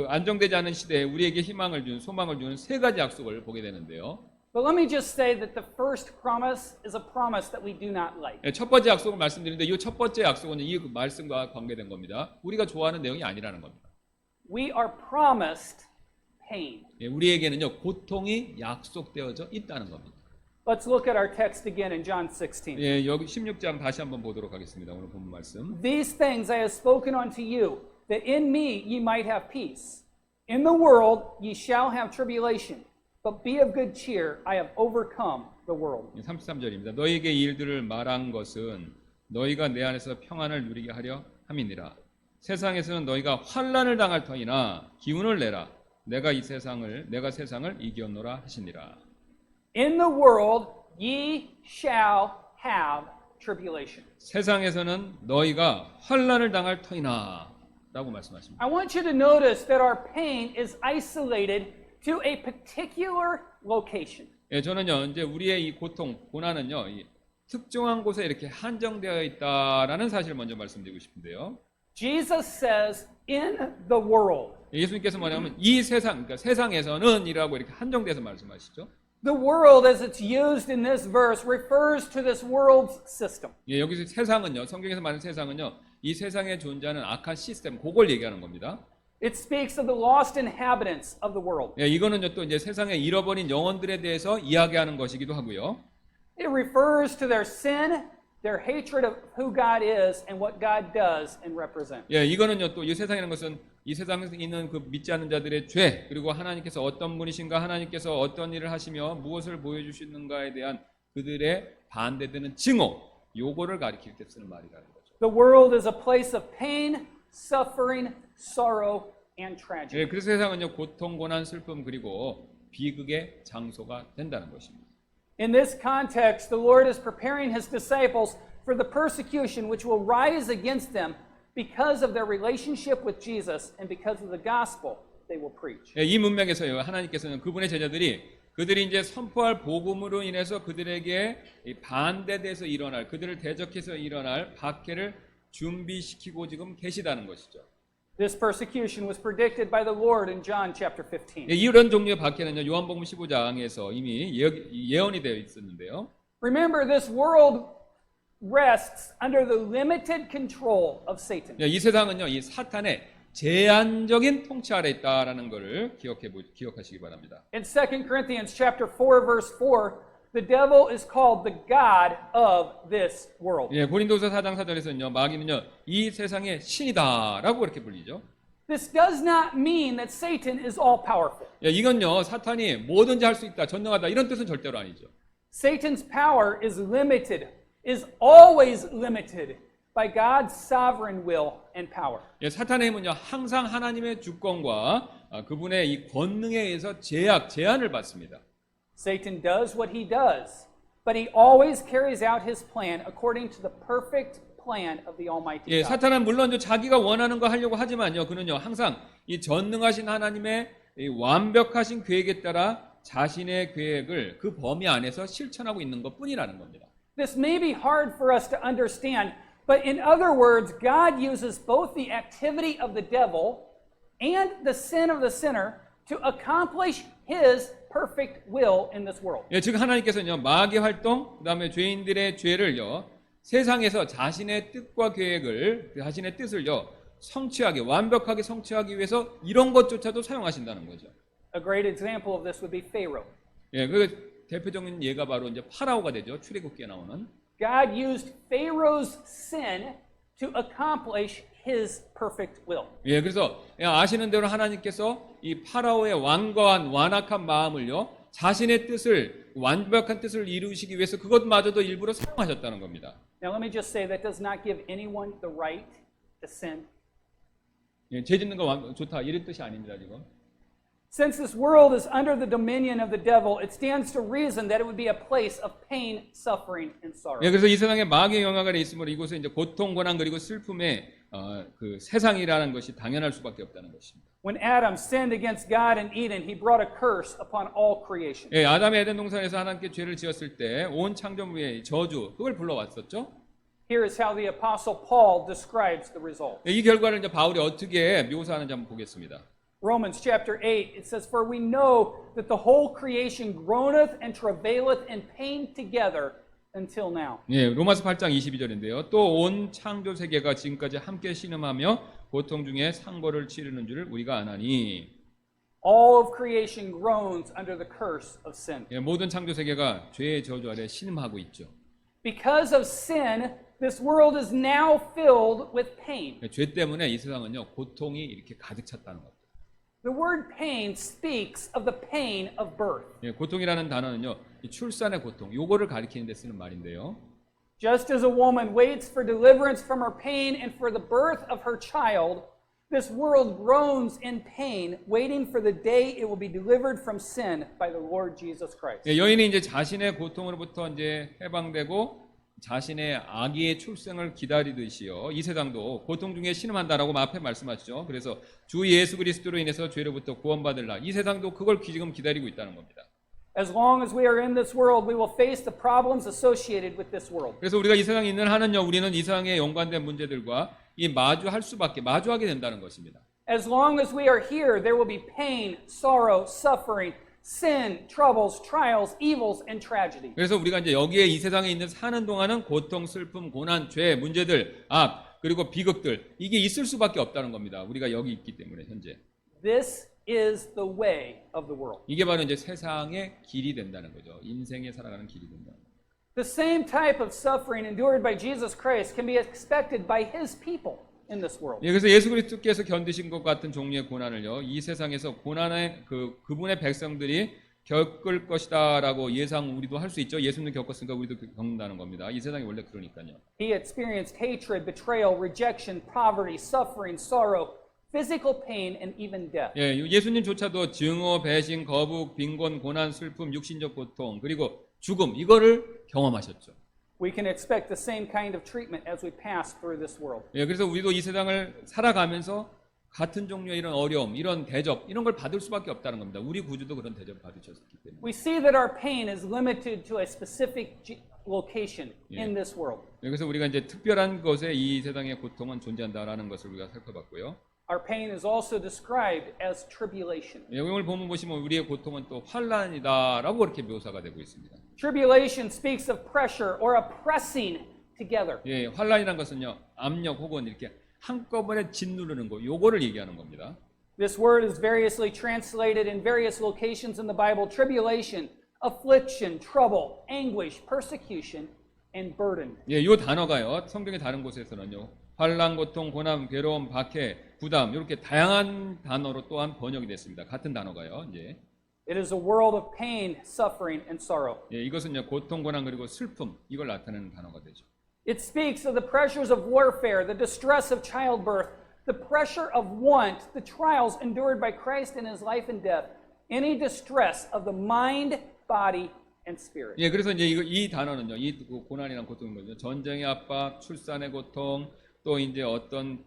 안정되지 않은 시대에 우리에게 희망을 주는, 소망을 주는 세 가지 약속을 보게 되는데요. But let me just say that the first promise is a promise that we do not like. 예, 첫 번째 약속을 말씀드리는데 이 첫 번째 약속은 이 말씀과 관계된 겁니다. 우리가 좋아하는 내용이 아니라는 겁니다. We are promised pain. 예, 우리에게는요, 고통이 약속되어져 있다는 겁니다. Let's look at our text again in John 16. 예, 여기 16장 다시 한번 보도록 하겠습니다. 오늘 본문 말씀. These things I have spoken unto you, that in me ye might have peace. In the world ye shall have tribulation, but be of good cheer, I have overcome the world. 33절입니다. 너희에게 이 일들을 말한 것은 너희가 내 안에서 평안을 누리게 하려 함이니라. 세상에서는 너희가 환난을 당할 터이나 기운을 내라. 내가 세상을 이겼노라 하시니라. In the world ye shall have tribulation. 세상에서는 너희가 환난을 당할 터이나 라고 말씀하십니다. I want you to notice that our pain is isolated to a particular location. 예, 저는요, 이제 우리의 이 고난은요, 이 특정한 곳에 이렇게 한정되어 있다라는 사실을 먼저 말씀드리고 싶은데요. Jesus says, in the world. 예수님께서 뭐냐면 이 세상, 그러니까 세상에서는이라고 이렇게 한정돼서 말씀하시죠. The world, as it's used in this verse, refers to this world's system. 예, 여기서 세상은요, 성경에서 말하는 세상은요, 이 세상에 존재하는 악한 시스템, 그걸 얘기하는 겁니다. It speaks of the lost inhabitants of the world. 예, 이거는요, 또 이제 세상에 잃어버린 영혼들에 대해서 이야기하는 것이기도 하고요. It refers to their sin, their hatred of who God is and what God does and represents. 예, 이거는요, 또 이 세상이라는 것은 이 세상에 있는 그 믿지 않는 자들의 죄, 그리고 하나님께서 어떤 분이신가, 하나님께서 어떤 일을 하시며 무엇을 보여주시는가에 대한 그들의 반대되는 증오, 요거를 가리킬 때 쓰는 말이라는 거죠. The world is a place of pain, suffering, sorrow, and tragedy. 예, 그래서 세상은요, 고통, 고난, 슬픔, 그리고 비극의 장소가 된다는 것입니다. In this context, the Lord is preparing his disciples for the persecution which will rise against them because of their relationship with Jesus and because of the gospel they will preach. 이 문맥에서요, 하나님께서는 그분의 제자들이 그들이 이제 선포할 복음으로 인해서 그들에게 이 반대돼서 일어날, 그들을 대적해서 일어날 박해를 준비시키고 지금 계시다는 것이죠. This persecution was predicted by the Lord in John chapter 15. 이런 종류의 박해는요, 요한복음 15장에서 이미 예언이 되어 있었는데요. Remember, this world rests under the limited control of Satan. 이 세상은요, 이 사탄의 제한적인 통치 아래 있다라는 것을 기억하시기 바랍니다. In 2 Corinthians chapter 4 verse 4, the devil is called the god of this world. 예, 고린도서 4장 4절에서는요, 마귀는요, 이 세상의 신이다라고 그렇게 불리죠. This does not mean that Satan is all powerful. 예, 이건요, 사탄이 뭐든지 할 수 있다, 전능하다 이런 뜻은 절대로 아니죠. Satan's power is limited, is always limited by God's sovereign will and power. 예, 사탄의 힘은요, 항상 하나님의 주권과 그분의 이 권능에 의해서 제한을 받습니다. Satan does what he does, but he always carries out his plan according to the perfect plan of the Almighty 예, God. 사탄은 물론 자기가 원하는 거 하려고 하지만요, 그는요, 항상 이 전능하신 하나님의 이 완벽하신 계획에 따라 자신의 계획을 그 범위 안에서 실천하고 있는 것뿐이라는 겁니다. This may be hard for us to understand, but in other words, God uses both the activity of the devil and the sin of the sinner to accomplish his perfect will in this world. 예, 즉 하나님께서는요, 마귀 활동, 그다음에 죄인들의 죄를요, 세상에서 자신의 뜻과 계획을, 자신의 뜻을요, 성취하게, 완벽하게 성취하기 위해서 이런 것조차도 사용하신다는 거죠. A great example of this would be Pharaoh. 예, 그 대표적인 예가 바로 이제 파라오가 되죠. 출애굽기에 나오는. God used Pharaoh's sin to accomplish his perfect will. 예, 그래서 아시는 대로 하나님께서 이 파라오의 완악한 마음을요, 자신의 뜻을, 완벽한 뜻을 이루시기 위해서 그것마저도 일부러 사용하셨다는 겁니다. Now let me just say that does not give anyone the right to sin. 예, 죄 짓는 거 좋다 이런 뜻이 아닙니다, 지금. Since this world is under the dominion of the devil, it stands to reason that it would be a place of pain, suffering, and sorrow. 예, 그래서 이 세상에 마귀의 영향 아래 있으므로 이곳에 이제 고통, 고난 그리고 슬픔의 그 세상이라는 것이 당연할 수밖에 없다는 것입니다. When Adam sinned against God in Eden, he brought a curse upon all creation. 예, 아담의 에덴 동산에서 하나님께 죄를 지었을 때 온 창조물의 저주 그걸 불러왔었죠. Here is how the apostle Paul describes the result. 예, 이 결과를 이제 바울이 어떻게 묘사하는지 한번 보겠습니다. Romans chapter 8, it says, For we know that the whole creation groaneth and travaileth in pain together until now. 예, 로마서 8장 22절인데요. 또 온 창조 세계가 지금까지 함께 신음하며 고통 중에 상고를 치르는 줄을 우리가 아나니. All of creation groans under the curse of sin. 예, 모든 창조 세계가 죄의 저주 아래 신음하고 있죠. Because of sin, this world is now filled with pain. 예, 죄 때문에 이 세상은요, 고통이 이렇게 가득 찼다는 겁니다. The word pain speaks of the pain of birth. 예, 고통이라는 단어는요, 이 출산의 고통, 요거를 가리키는 데 쓰는 말인데요. Just as a woman waits for deliverance from her pain and for the birth of her child, this world groans in pain, waiting for the day it will be delivered from sin by the Lord Jesus Christ. 예, 여인이 이제 자신의 고통으로부터 이제 해방되고 자신의 아기의 출생을 기다리듯이요, 이 세상도 고통 중에 신음한다라고 앞에 말씀하시죠. 그래서 주 예수 그리스도로 인해서 죄로부터 구원받을 날, 이 세상도 그걸 지금 기다리고 있다는 겁니다. As long as we are in this world, we will face the problems associated with this world. 그래서 우리가 이 세상에 있는 한은요, 우리는 이 세상에 연관된 문제들과 이 마주하게 된다는 것입니다. As long as we are here, there will be pain, sorrow, suffering, sin, troubles, trials, evils, and tragedy. 그래서 우리가 이제 여기에 이 세상에 있는 사는 동안은 고통, 슬픔, 고난, 죄, 문제들, 악, 그리고 비극들 이게 있을 수밖에 없다는 겁니다. 우리가 여기 있기 때문에 현재. This is the way of the world. 이게 바로 이제 세상의 길이 된다는 거죠. 인생에 살아가는 길이 된다. The same type of suffering endured by Jesus Christ can be expected by his people in this world. 예, 그래서 예수 그리스도께서 견디신 것 같은 종류의 고난을요, 이 세상에서 고난의 그분의 백성들이 겪을 것이다라고 예상 우리도 할 수 있죠. 예수님도 겪었으니까 우리도 겪는다는 겁니다. 이 세상이 원래 그러니까요. He experienced hatred, betrayal, rejection, poverty, suffering, sorrow, physical pain, and even death. 예, 예수님조차도 증오, 배신, 거북, 빈곤, 고난, 슬픔, 육신적 고통, 그리고 죽음 이거를 경험하셨죠. We can expect the same kind of treatment as we pass through this world. 예, 그래서 우리도 이 세상을 살아가면서 같은 종류의 이런 어려움, 이런 대접, 이런 걸 받을 수밖에 없다는 겁니다. 우리 구주도 그런 대접 받으셨기 때문에. We see that our pain is limited to a specific location in this world. 예, 그래서 우리가 이제 특별한 것에 이 세상의 고통은 존재한다라는 것을 우리가 살펴봤고요. Our pain is also described as tribulation. 예, 오늘 본문 보시면 우리의 고통은 또 환난이다라고 그렇게 묘사가 되고 있습니다. Tribulation speaks of pressure or a pressing together. 예, 환난이란 것은요, 압력 혹은 이렇게 한꺼번에 짓누르는 거, 요거를 얘기하는 겁니다. This word is variously translated in various locations in the Bible. Tribulation, affliction, trouble, anguish, persecution, and burden. 예, 요 단어가요, 성경의 다른 곳에서는요, 환난, 고통, 고난, 괴로움, 박해, 부담, 이렇게 다양한 단어로 또한 번역이 됐습니다. 같은 단어가요, 이제. It is a world of pain, suffering, and sorrow. 예, 이것은요, 고통, 고난, 그리고 슬픔, 이걸 나타내는 단어가 되죠. It speaks of the pressures of warfare, the distress of childbirth, the pressure of want, the trials endured by Christ in his life and death, any distress of the mind, body, and spirit. 예, 그래서 이제 이 단어는요, 이 고난이란 고통인 거죠. 전쟁의 압박, 출산의 고통, 또 이제 어떤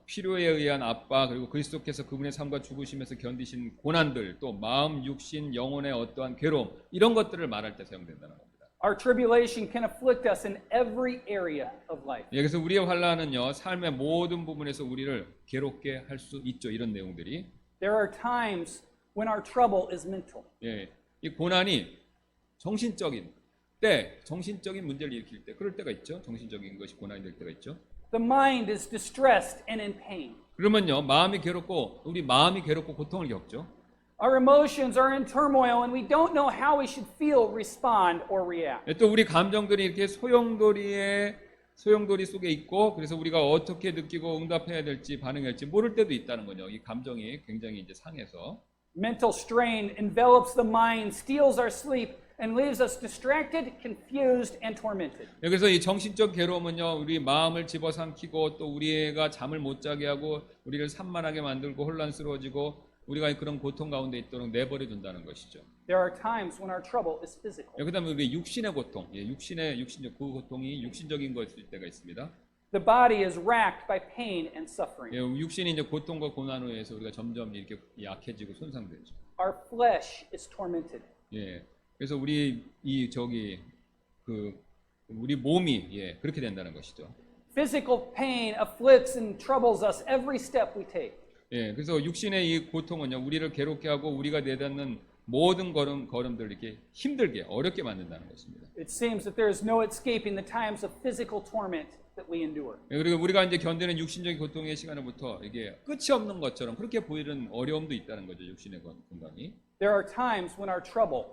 필요에 의한 압박, 그리고 그리스도께서 그분의 삶과 죽으시면서 견디신 고난들, 또 마음, 육신, 영혼의 어떠한 괴로움, 이런 것들을 말할 때 사용된다는 겁니다. Our tribulation can afflict us in every area of life. 예, 그래서 우리의 환난은요, 삶의 모든 부분에서 우리를 괴롭게 할 수 있죠. 이런 내용들이. There are times when our trouble is mental. 예, 이 고난이 정신적인 때, 정신적인 문제를 일으킬 때, 그럴 때가 있죠. 정신적인 것이 고난이 될 때가 있죠. The mind is distressed and in pain. 그러면요, 마음이 괴롭고, 우리 마음이 괴롭고 고통을 겪죠. Our emotions are in turmoil and we don't know how we should feel, respond, or react. 예, 또 우리 감정들이 이렇게 소용돌이 속에 있고, 그래서 우리가 어떻게 느끼고 응답해야 될지 반응할지 모를 때도 있다는 거죠. 이 감정이 굉장히 이제 상해서. Mental strain envelops the mind, steals our sleep, and leaves us distracted, confused, and tormented. 예, 그래서 이 정신적 괴로움은요, 우리 마음을 집어삼키고 또 우리가 잠을 못 자게 하고 우리를 산만하게 만들고 혼란스러워지고 우리가 그런 고통 가운데 있도록 내버려 둔다는 것이죠. There are times when our trouble is physical. 예, 그다음에 우리 육신의 고통, 예, 육신적 그 고통이 육신적인 것일 때가 있습니다. The body is racked by pain and suffering. 예, 육신이 이제 고통과 고난으로 해서 우리가 점점 이렇게 약해지고 손상되죠. Our flesh is tormented. 예, 그래서 우리 우리 몸이 그렇게 된다는 것이죠. Physical pain afflicts and troubles us every step we take. 예, 그래서 육신의 이 고통은요, 우리를 괴롭게 하고 우리가 내딛는 모든 걸음들을 이렇게 힘들게 어렵게 만든다는 것입니다. It seems that there is no escaping the times of physical torment that we endure. 예, 그리고 우리가 이제 견디는 육신적인 고통의 시간부터 이게 끝이 없는 것처럼 그렇게 보이는 어려움도 있다는 거죠, 육신의 건강이. There are times when our trouble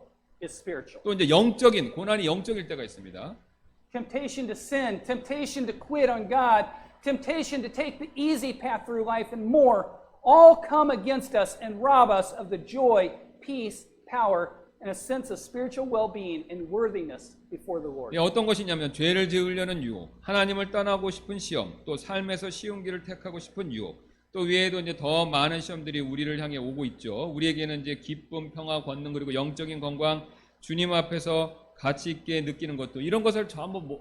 is spiritual. 또 이제 영적인 고난이 영적일 때가 있습니다. Temptation to sin, temptation to quit on God, temptation to take the easy path through life, and more all come against us and rob us of the joy, peace, power, and a sense of spiritual well-being and worthiness before the Lord. 예, 어떤 것이냐면 죄를 지으려는 유혹, 하나님을 떠나고 싶은 시험, 또 삶에서 쉬운 길을 택하고 싶은 유혹, 또 위에도 이제 더 많은 시험들이 우리를 향해 오고 있죠. 우리에게는 이제 기쁨, 평화, 권능, 그리고 영적인 건강, 주님 앞에서 가치 있게 느끼는 것도 이런 것을 전부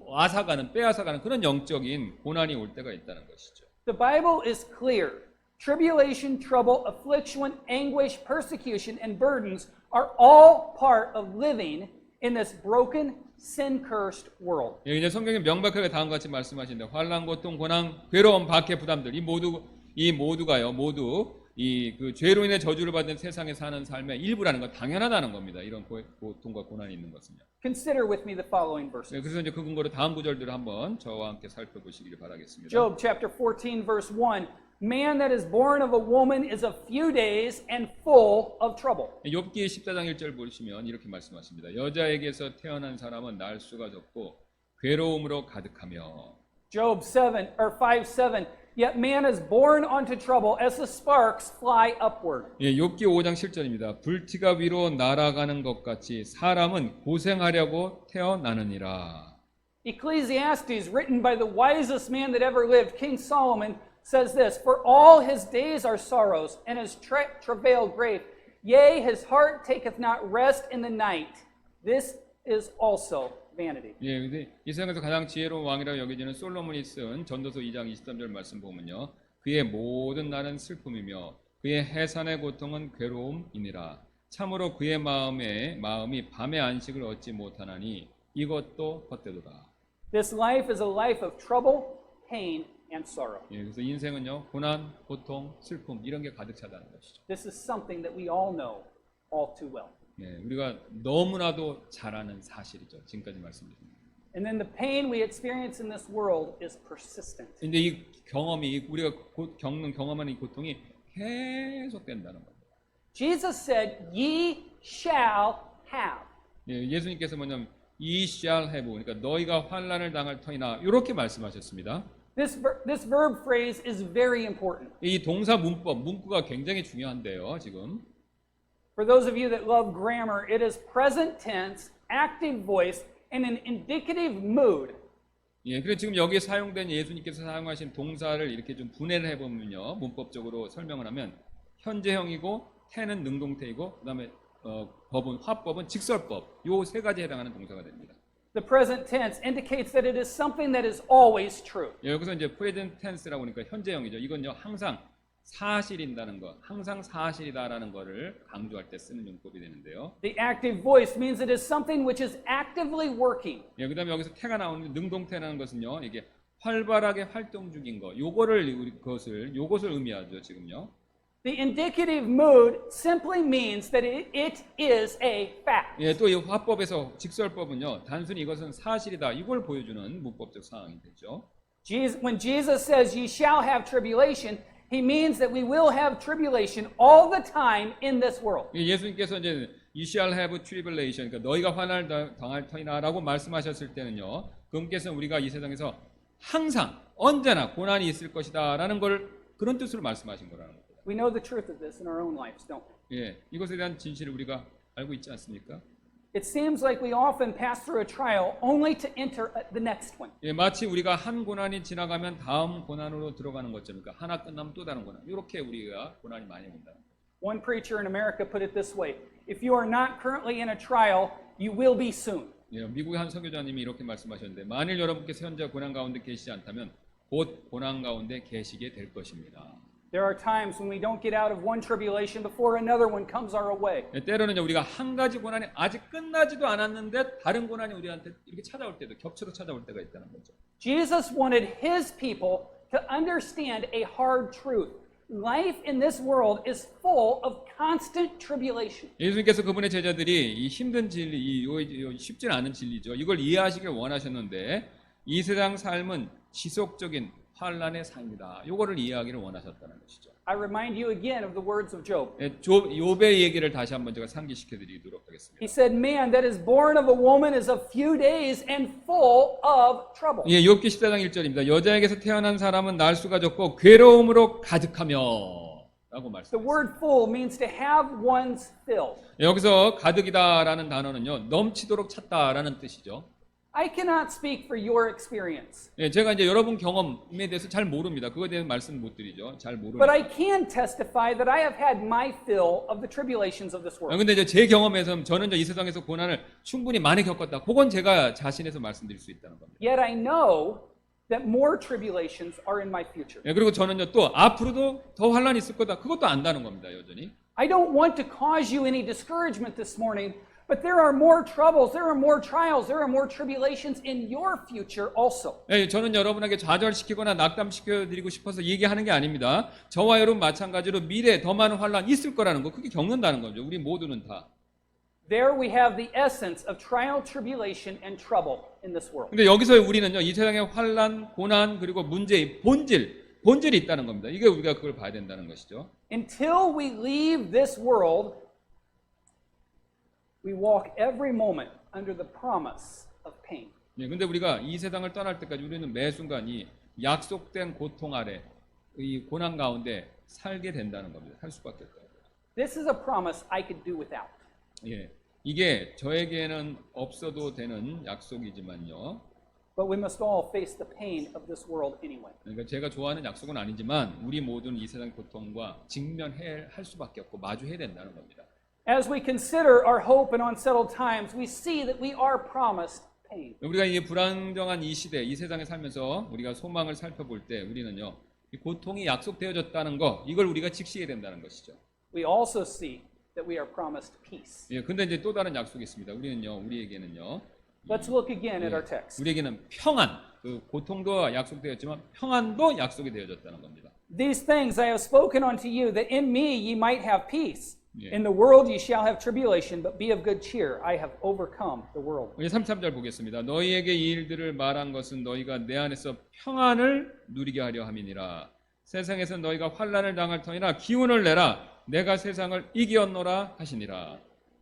빼앗아가는 그런 영적인 고난이 올 때가 있다는 것이죠. The Bible is clear. Tribulation, trouble, affliction, anguish, persecution, and burdens are all part of living in this broken, sin-cursed world. 예, 이제 성경에 명백하게 다음과 같이 말씀하신다. 환난, 고통, 고난, 괴로움, 박해, 부담들 이 모두가요, 모두 이 그 죄로 인해 저주를 받은 세상에 사는 삶의 일부라는 건 당연하다는 겁니다. 이런 고통과 고난이 있는 것은요. Consider with me the following verses. 예, 그래서 이제 그 근거로 다음 구절들을 한번 저와 함께 살펴보시기를 바라겠습니다. Job chapter 14 verse 1. Man that is born of a woman is of few days and full of trouble. 욥기 14장 1절 보시면 이렇게 말씀하십니다. 여자에게서 태어난 사람은 날수가 적고 괴로움으로 가득하며. Job 5:7. Yet man is born unto trouble as the sparks fly upward. 예, 욥기 5장 7절입니다. 불티가 위로 날아가는 것 같이 사람은 고생하려고 태어나느니라. Ecclesiastes, written by the wisest man that ever lived, King Solomon, says this, For all his days are sorrows, and his travail great. Yea, his heart taketh not rest in the night. This is also vanity. 예, 근데 이 세상에서 가장 지혜로운 왕이라고 여겨지는 솔로몬이 쓴 전도서 2장 23절 말씀 보면요. 그의 모든 날은 슬픔이며 그의 해산의 고통은 괴로움이니라. 참으로 그의 마음이 밤의 안식을 얻지 못하나니 이것도 헛되도다. This life is a life of trouble, pain, and sorrow. 예, 그래서 인생은요 고난, 고통, 슬픔 이런 게 가득 차다는 것이죠. This is something that we all know all too well. 예, 우리가 너무나도 잘 아는 사실이죠. 지금까지 말씀드린. And then the pain we experience in this world is persistent. 근데 이 경험이 우리가 경험하는 이 고통이 계속 된다는 겁니다. Jesus said, "Ye shall have." 예, 예수님께서 뭐냐면 "Ye shall have", 그러니까 너희가 환난을 당할 터이나 이렇게 말씀하셨습니다. This verb phrase is very important. 이 동사 문구가 굉장히 중요한데요. 지금 For those of you that love grammar, it is present tense, active voice, and an indicative mood. 예, 그래서 지금 여기에 사용된 예수님께서 사용하신 동사를 이렇게 좀 분해를 해보면요, 문법적으로 설명을 하면 현재형이고 태는 능동태이고 그다음에 화법은 직설법 요 세 가지에 해당하는 동사가 됩니다. The present tense indicates that it is something that is always true. 예, 여기서 이제 present tense라고 하니까 현재형이죠. 이건요 항상 사실인다는 거, 항상 사실이다라는 거를 강조할 때 쓰는 용법이 되는데요. The active voice means it is something which is actively working. 예, 그다음에 여기서 태가 나오는 능동태라는 것은요, 이게 활발하게 활동 중인 거, 요것을 의미하죠 지금요. The indicative mood simply means that it is a fact. 예, 또 이 화법에서 직설법은요, 단순히 이것은 사실이다 이걸 보여주는 문법적 상황이 되죠. When Jesus says, "Ye shall have tribulation," He means that we will have tribulation all the time in this world. 예수님께서 이제 "You shall have tribulation", 그러니까 너희가 환난을 당할 터이나라고 말씀하셨을 때는요, 그분께서는 우리가 이 세상에서 항상 언제나 고난이 있을 것이다라는 걸 그런 뜻으로 말씀하신 거라는 겁니다. We know the truth of this in our own lives, don't we? 예, 이것에 대한 진실을 우리가 알고 있지 않습니까? It seems like we often pass through a trial only to enter the next one. 예, 마치 우리가 한 고난이 지나가면 다음 고난으로 들어가는 것처럼, 그러니까 하나 끝나면 또 다른 고난. 이렇게 우리가 고난이 많이 온다. One preacher in America put it this way: "If you are not currently in a trial, you will be soon." 예, 미국의 한 선교사님이 이렇게 말씀하셨는데, 만일 여러분께서 현재 고난 가운데 계시지 않다면 곧 고난 가운데 계시게 될 것입니다. There are times when we don't get out of one tribulation before another one comes our way. 예, 때로는 우리가 한 가지 고난이 아직 끝나지도 않았는데 다른 고난이 우리한테 이렇게 찾아올 때도, 겹쳐서 찾아올 때가 있다는 거죠. Jesus wanted his people to understand a hard truth. Life in this world is full of constant tribulation. 예수님께서 그분의 제자들이 이 힘든 진리, 쉽지 않은 진리죠, 이걸 이해하시길 원하셨는데, 이 세상 삶은 지속적인 환난의 삶이다, 이거를 이해하기를 원하셨다는 것이죠. I remind you again of the words of Job. 예, 욥의 얘기를 다시 한번 제가 상기시켜 드리도록 하겠습니다. He said, "Man that is born of a woman is of few days and full of trouble." 예, 욥기 14장 1절입니다. 여자에게서 태어난 사람은 날 수가 적고 괴로움으로 가득하며 라고 The 말씀하셨습니다. word full means to have one's fill. 여기서 가득이다라는 단어는요, 넘치도록 찼다라는 뜻이죠. I cannot speak for your experience, 예, 제가 이제 여러분 경험에 대해서 잘 모릅니다. 그거에 대해서 말씀 못 드리죠. 잘 but 모르니까. I can testify that I have had my fill of the tribulations of this world. 근데 이제 제 경험에서 저는 이제 이 세상에서 고난을 충분히 많이 겪었다. 그건 제가 자신해서 말씀드릴 수 있다는 겁니다. Yet I know that more tribulations are in my future. 예, 그리고 저는요, 또 앞으로도 더 환난이 있을 거다. 그것도 안다는 겁니다. 여전히. I don't want to cause you any discouragement this morning, but there are more troubles, there are more trials, there are more tribulations in your future also. 예, 저는 여러분에게 좌절시키거나 낙담시켜드리고 싶어서 얘기하는 게 아닙니다. 저와 여러분 마찬가지로 미래에 더 많은 환난 있을 거라는 거, 그게 겪는다는 거죠. 우리 모두는 다. There we have the essence of trial, tribulation, and trouble in this world. 근데 여기서 우리는요, 이 세상의 환난, 고난, 그리고 문제의 본질이 있다는 겁니다. 이게 우리가 그걸 봐야 된다는 것이죠. Until we leave this world, we walk every moment under the promise of pain. 예, 근데 우리가 이 세상을 떠날 때까지 우리는 매 순간 이 약속된 고통 아래, 이 고난 가운데 살게 된다는 겁니다. 살 수밖에 없어요. This is a promise I could do without. 예, 이게 저에게는 없어도 되는 약속이지만요. But we must all face the pain of this world anyway. 그러니까 제가 좋아하는 약속은 아니지만 우리 모두는 이 세상 고통과 직면할 수밖에 없고 마주해야 된다는 겁니다. As we consider our hope in unsettled times, we see that we are promised pain. 우리가 이 불안정한 이 시대, 이 세상에 살면서 우리가 소망을 살펴볼 때 우리는요, 이 고통이 약속되어졌다는 거, 이걸 우리가 직시해야 된다는 것이죠. We also see that we are promised peace. 예, 근데 이제 또 다른 약속이 있습니다. 우리에게는요, Let's look again at our text. 우리에게는 평안, 그 고통도 약속되었지만 평안도 약속이 되어졌다는 겁니다. These things I have spoken unto you, that in me ye might have peace. Yeah. In the world ye shall have tribulation, but be of good cheer. I have overcome the world. 우리 33절 보겠습니다. 너희에게 이 일들을 말한 것은 너희가 내 안에서 평안을 누리게 하려 함이니라. 세상에서 너희가 환난을 당할 터이나 기운을 내라. 내가 세상을 이기었노라 하시니라.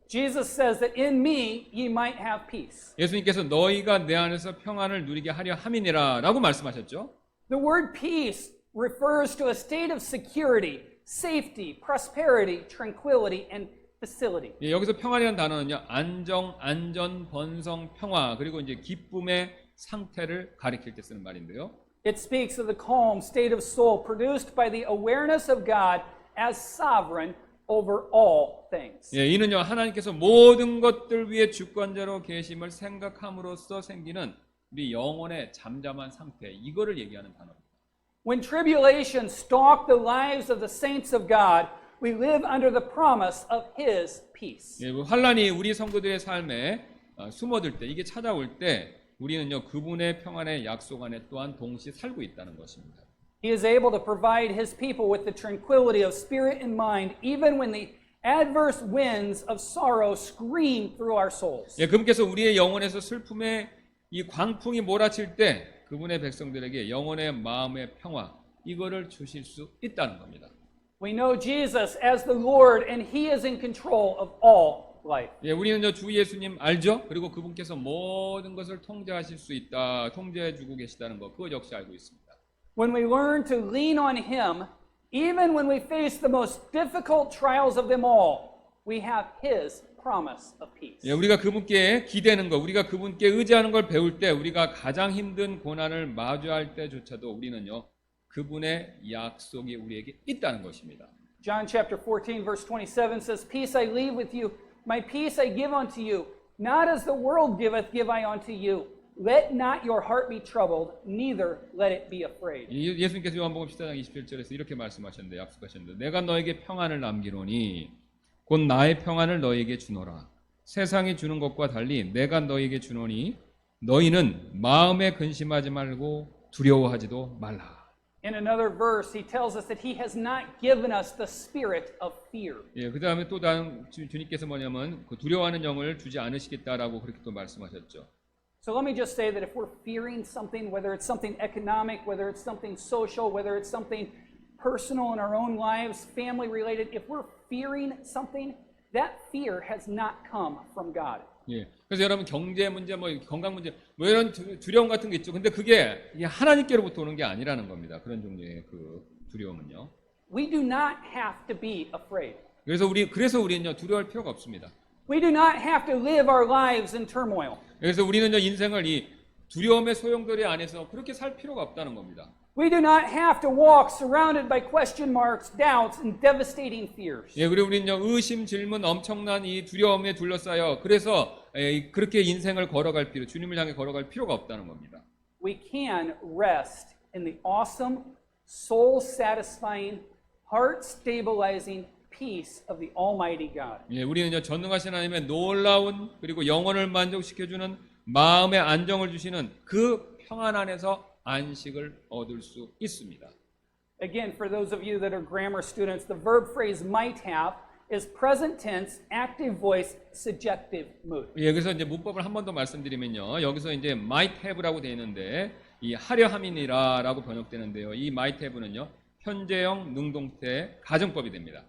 Jesus says that in me ye might have peace. 예수님께서 너희가 내 안에서 평안을 누리게 하려 함이니라 라고 말씀하셨죠. The word peace refers to a state of security, safety, prosperity, tranquility, and facility. 예, 여기서 평안이라는 단어는요, 안정, 안전, 번성, 평화, 그리고 이제 기쁨의 상태를 가리킬 때 쓰는 말인데요. It speaks of the calm state of soul produced by the awareness of God as sovereign over all things. 예, 이는요, 하나님께서 모든 것들 위에 주권자로 계심을 생각함으로써 생기는 우리 영혼의 잠잠한 상태, 이거를 얘기하는 단어입니다. When tribulation stalk the lives of the saints of God, we live under the promise of His peace. 예, 환란이 우리 성도들의 삶에 숨어들 때, 이게 찾아올 때 우리는요, 그분의 평안의 약속 안에 또한 동시에 살고 있다는 것입니다. He is able to provide His people with the tranquility of spirit and mind, even when the adverse winds of sorrow scream through our souls. 예, 그분께서 우리의 영혼에서 슬픔의 이 광풍이 몰아칠 때 그분의 백성들에게 영혼의 마음의 평화, 이거를 주실 수 있다는 겁니다. We know Jesus as the Lord, and He is in control of all life. 예, 우리는요, 주 예수님 알죠? 그리고 그분께서 모든 것을 통제하실 수 있다, 통제해주고 계시다는 거, 그거 역시 알고 있습니다. When we learn to lean on Him, even when we face the most difficult trials of them all, we have His promise of peace. 예, 우리가 그분께 기대는 거, 우리가 그분께 의지하는 걸 배울 때, 우리가 가장 힘든 고난을 마주할 때조차도 우리는요, 그분의 약속이 우리에게 있다는 것입니다. John chapter 14 verse 27 says, Peace I leave with you, my peace I give unto you. Not as the world giveth, give I unto you. Let not your heart be troubled, neither let it be afraid. 예수님께서 요한복음 14장 27절에서 이렇게 말씀하셨는데, 약속하셨는데, 내가 너에게 평안을 남기노니 곧 나의 평안을 너에게 주노라. 세상이 주는 것과 달리 내가 너에게 주노니 너희는 마음에 근심하지 말고 두려워하지도 말라. In another verse, he tells us that he has not given us the spirit of fear. 예, 그 다음에 또 다른 주님께서 뭐냐면 그 두려워하는 영을 주지 않으시겠다라고 그렇게 또 말씀하셨죠. So let me just say that if we're fearing something, whether it's something economic, whether it's something social, whether it's something personal in our own lives, family related, if we're fearing something, that fear has not come from God. 예, 그래서 여러분 경제 문제, 뭐 건강 문제, 뭐 이런 두려움 같은 게 있죠. 근데 그게 하나님께로부터 오는 게 아니라는 겁니다. 그런 종류의 그 두려움은요. We do not have to be afraid. 그래서 우리는요 두려워할 필요가 없습니다. We do not have to live our lives in turmoil. 그래서 우리는요 인생을 이 두려움의 소용돌이 안에서 그렇게 살 필요가 없다는 겁니다. We do not have to walk surrounded by question marks, doubts, and devastating fears. 예, 그리고 우리는요 의심, 질문, 엄청난 이 두려움에 둘러싸여 그래서 그렇게 인생을 걸어갈 주님을 향해 걸어갈 필요가 없다는 겁니다. We can rest in the awesome, soul-satisfying, heart-stabilizing peace of the Almighty God. 예, 우리는요 전능하신 하나님의 놀라운 그리고 영혼을 만족시켜주는 마음의 안정을 주시는 그 평안 안에서 안식을 얻을 수 있습니다. Again, for those of you that are grammar students, the verb phrase might have is present tense, active voice, subjective mood. 예, 그래서 이제 문법을 한 번 더 말씀드리면요. 여기서 이제 might have라고 되어 있는데 이 하려함이니라라고 번역되는데요. 이 might have는요. 현재형 능동태 가정법이 됩니다.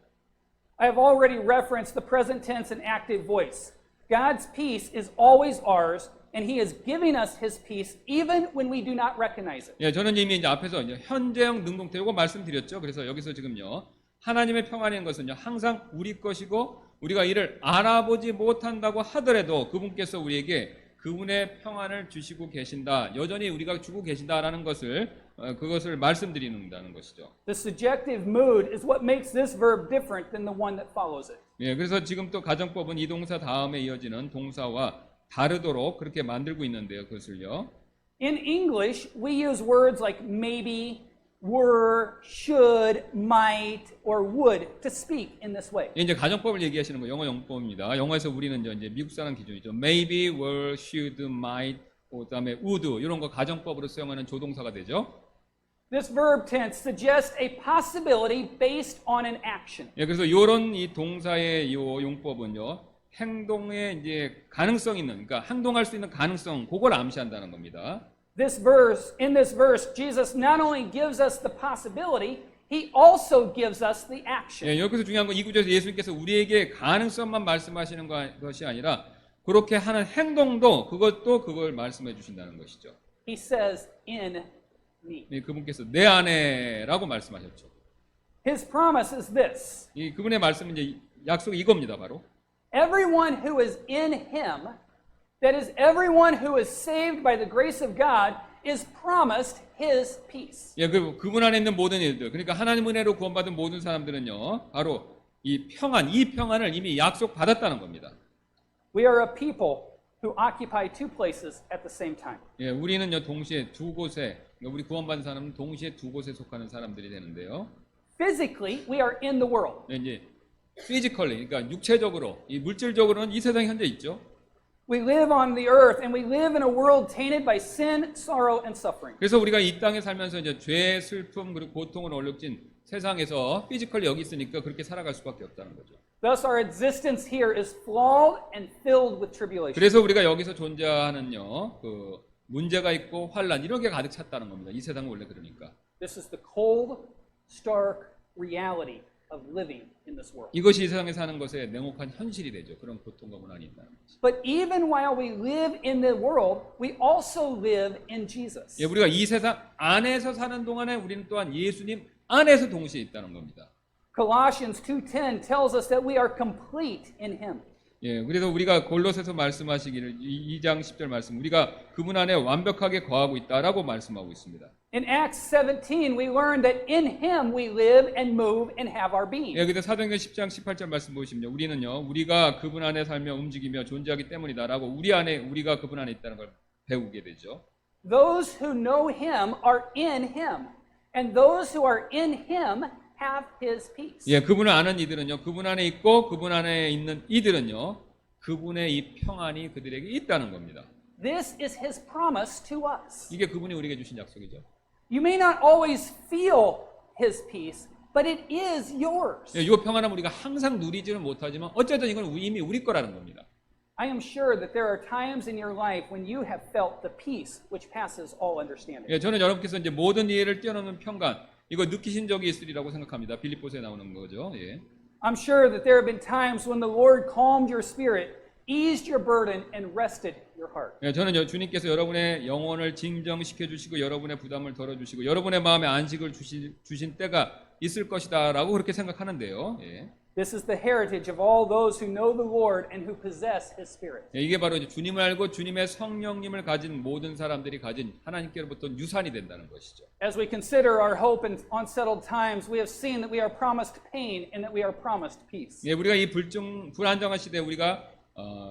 I have already referenced the present tense and active voice. God's peace is always ours, and He is giving us His peace even when we do not recognize it. 예, 저는 이미 이제 앞에서 이제 현재형 능동태 이거 말씀드렸죠. 그래서 여기서 지금요. 하나님의 평안인 것은요. 항상 우리 것이고 우리가 이를 알아보지 못한다고 하더라도 그분께서 우리에게 그분의 평안을 주시고 계신다. 여전히 우리가 주고 계신다라는 것을 그것을 말씀드리는다는 것이죠. The subjective mood is what makes this verb different than the one that follows it. 예, 그래서 지금 또 가정법은 이 동사 다음에 이어지는 동사와 다르도록 그렇게 만들고 있는데요. 그것을요. In English, we use words like maybe, were, should, might, or would to speak in this way. 이제 가정법을 얘기하시는 거 영어 용법입니다. 영어에서 우리는 이제 미국 사람 기준이죠. maybe, were, should, might, 그다음에 would 이런 거 가정법으로 사용하는 조동사가 되죠. This verb tense suggests a possibility based on an action. 예, 그래서 이런 이 동사의 요 용법은요. 행동에 이제 가능성 있는, 그러니까 행동할 수 있는 가능성, 그걸 암시한다는 겁니다. In this verse, Jesus not only gives us the possibility, he also gives us the action. 예, 여기서 중요한 건 이 구절에서 예수님께서 우리에게 가능성만 말씀하시는 것이 아니라 그렇게 하는 행동도 그걸 말씀해 주신다는 것이죠. He says, in me. 예, 그분께서 내 안에라고 말씀하셨죠. His promise is this. 이 그분의 말씀은 이제 약속이 이겁니다, 바로. Everyone who is in him, that is, everyone who is saved by the grace of God, is promised his peace. 예, 그분 안에 있는 모든 일들, 그러니까 하나님 은혜로 구원받은 모든 사람들은요, 바로 이 평안을 이미 약속받았다는 겁니다. We are a people who occupy two places at the same time. 예, 우리는요, 동시에 두 곳에, 그러니까 우리 구원받은 사람은 동시에 두 곳에 속하는 사람들이 되는데요. Physically, we are in the world. 예, 이제 physically, 그러니까 육체적으로, 이 물질적으로는 이 세상에 현재 있죠. We live on the earth and we live in a world tainted by sin, sorrow, and suffering. 그래서 우리가 이 땅에 살면서 이제 죄, 슬픔 그리고 고통을 얼룩진 세상에서 피지컬리 여기 있으니까 그렇게 살아갈 수밖에 없다는 거죠. Thus, our existence here is flawed and filled with tribulation. 그래서 우리가 여기서 존재하는요, 그 문제가 있고 환란 이런 게 가득 찼다는 겁니다. 이 세상은 원래 그러니까. This is the cold, stark reality of living in this world. 이것이 이 세상에 사는 것의 냉혹한 현실이 되죠. 그런 고통과 고난이 있다는 거죠. But even while we live in the world, we also live in Jesus. 예, 우리가 이 세상 안에서 사는 동안에 우리는 또한 예수님 안에서 동시에 있다는 겁니다. Colossians 2:10 tells us that we are complete in him. 예, 그래서 우리가 골로새서 말씀하시기를 2장 10절 말씀, 우리가 그분 안에 완벽하게 거하고 있다라고 말씀하고 있습니다. In Acts 17, we learn that in him we live and move and have our being. 예, 근데 사도행전 10장 18절 말씀 보시면요, 우리는요, 우리가 그분 안에 살며 움직이며 존재하기 때문이다라고 우리가 그분 안에 있다는 걸 배우게 되죠. Those who know him are in him, and those who are in him have his peace. 예, 그분을 아는 이들은요, 그분 안에 있고 그분 안에 있는 이들은요, 그분의 이 평안이 그들에게 있다는 겁니다. This is his promise to us. 이게 그분이 우리에게 주신 약속이죠. You may not always feel his peace, but it is yours. 예, 이 평안함 우리가 항상 누리지는 못하지만 어쨌든 이건 이미 우리 거라는 겁니다. I am sure that there are times in your life when you have felt the peace which passes all understanding. 예, 저는 여러분께서 이제 모든 이해를 뛰어넘는 평강 이거 느끼신 적이 있으리라고 생각합니다. 빌립보서에 나오는 거죠. 예. I'm sure that there have been times when the Lord calmed your spirit, eased your burden, and rested your heart. 예, 저는 주님께서 여러분의 영혼을 진정시켜 주시고 여러분의 부담을 덜어 주시고 여러분의 마음에 안식을 주신 때가 있을 것이다라고 그렇게 생각하는데요. 예. This is the heritage of all those who know the Lord and who possess his spirit. 예, 이게 바로 이제 주님을 알고 주님의 성령님을 가진 모든 사람들이 가진 하나님께로부터 유산이 된다는 것이죠. As we consider our hope in unsettled times, we have seen that we are promised pain and that we are promised peace. 예, 우리가 이 불안정한 시대에 우리가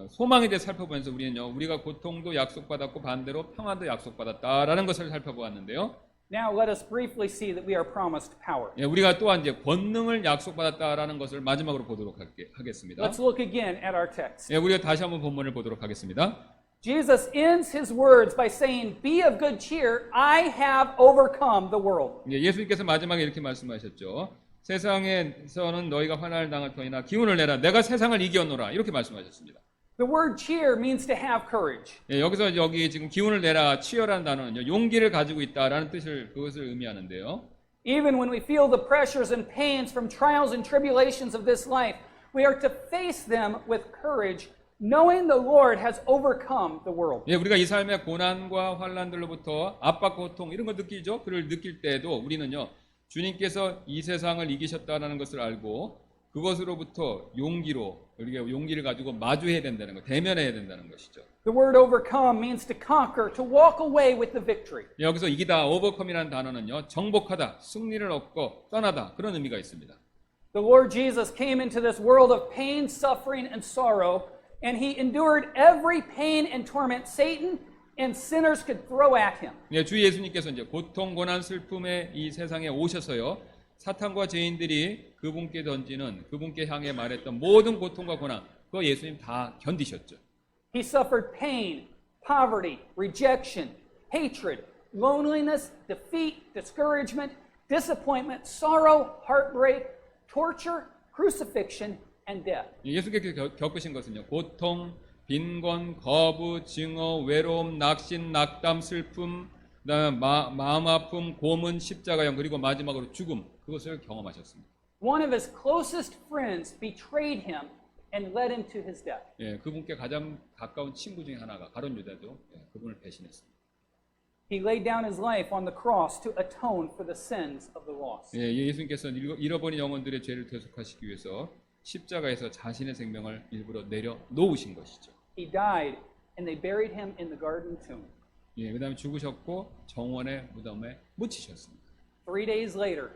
소망에 대해 살펴보면서 우리는요, 우리가 고통도 약속받았고 반대로 평안도 약속받았다라는 것을 살펴보았는데요. Now let us briefly see that we are promised power. 예, 우리가 또한 이제 권능을 약속받았다라는 것을 마지막으로 보도록 하겠습니다. Let's look again at our text. 예, 우리가 다시 한번 본문을 보도록 하겠습니다. Jesus ends his words by saying, "Be of good cheer, I have overcome the world." 예, 예수님께서 마지막에 이렇게 말씀하셨죠. 세상에서는 너희가 환난을 당할 터이나 기운을 내라. 내가 세상을 이겨노라. 이렇게 말씀하셨습니다. The word cheer means to have courage. 예, 여기 지금 기운을 내라, 치열한 단어는요, 용기를 가지고 있다라는 그것을 의미하는데요. Even when we feel the pressures and pains from trials and tribulations of this life, we are to face them with courage, knowing the Lord has overcome the world. 예, 우리가 이 삶의 고난과 환난들로부터 압박, 고통 이런 거 느끼죠. 그걸 느낄 때에도 우리는요, 주님께서 이 세상을 이기셨다는 것을 알고 그것으로부터 우리가 용기를 가지고 마주해야 된다는 것, 대면해야 된다는 것이죠. The word overcome means to conquer, to walk away with the victory. 여기서 이기다, overcome이라는 단어는요, 정복하다, 승리를 얻고 떠나다 그런 의미가 있습니다. The Lord Jesus came into this world of pain, suffering, and sorrow and he endured every pain and torment Satan and sinners could throw at him. 예, 주 예수님께서 이제 고통, 고난, 슬픔의 이 세상에 오셔서요. 사탄과 죄인들이 그분께 던지는, 그분께 향해 말했던 모든 고통과 고난, 그거 예수님 다 견디셨죠. He suffered pain, poverty, rejection, hatred, loneliness, defeat, discouragement, disappointment, sorrow, heartbreak, torture, crucifixion, and death. 예수께서 겪으신 것은요. 고통, 빈곤, 거부, 증오, 외로움, 낙심, 낙담, 슬픔, 그다음에 마음 아픔, 고문, 십자가형 그리고 마지막으로 죽음 그것을 경험하셨습니다. One of his closest friends betrayed him and led him to his death. 예, 그분께 가장 가까운 친구 중에 하나가 가룟 유다도 그분을 배신했습니다. He laid down his life on the cross to atone for the sins of the lost. 예, 예수님께서는 잃어버린 영혼들의 죄를 대속하시기 위해서 십자가에서 자신의 생명을 일부러 내려 놓으신 것이죠. He died and they buried him in the garden tomb. 예, 그다음에 죽으셨고 정원의 무덤에 묻히셨습니다. 3 days later,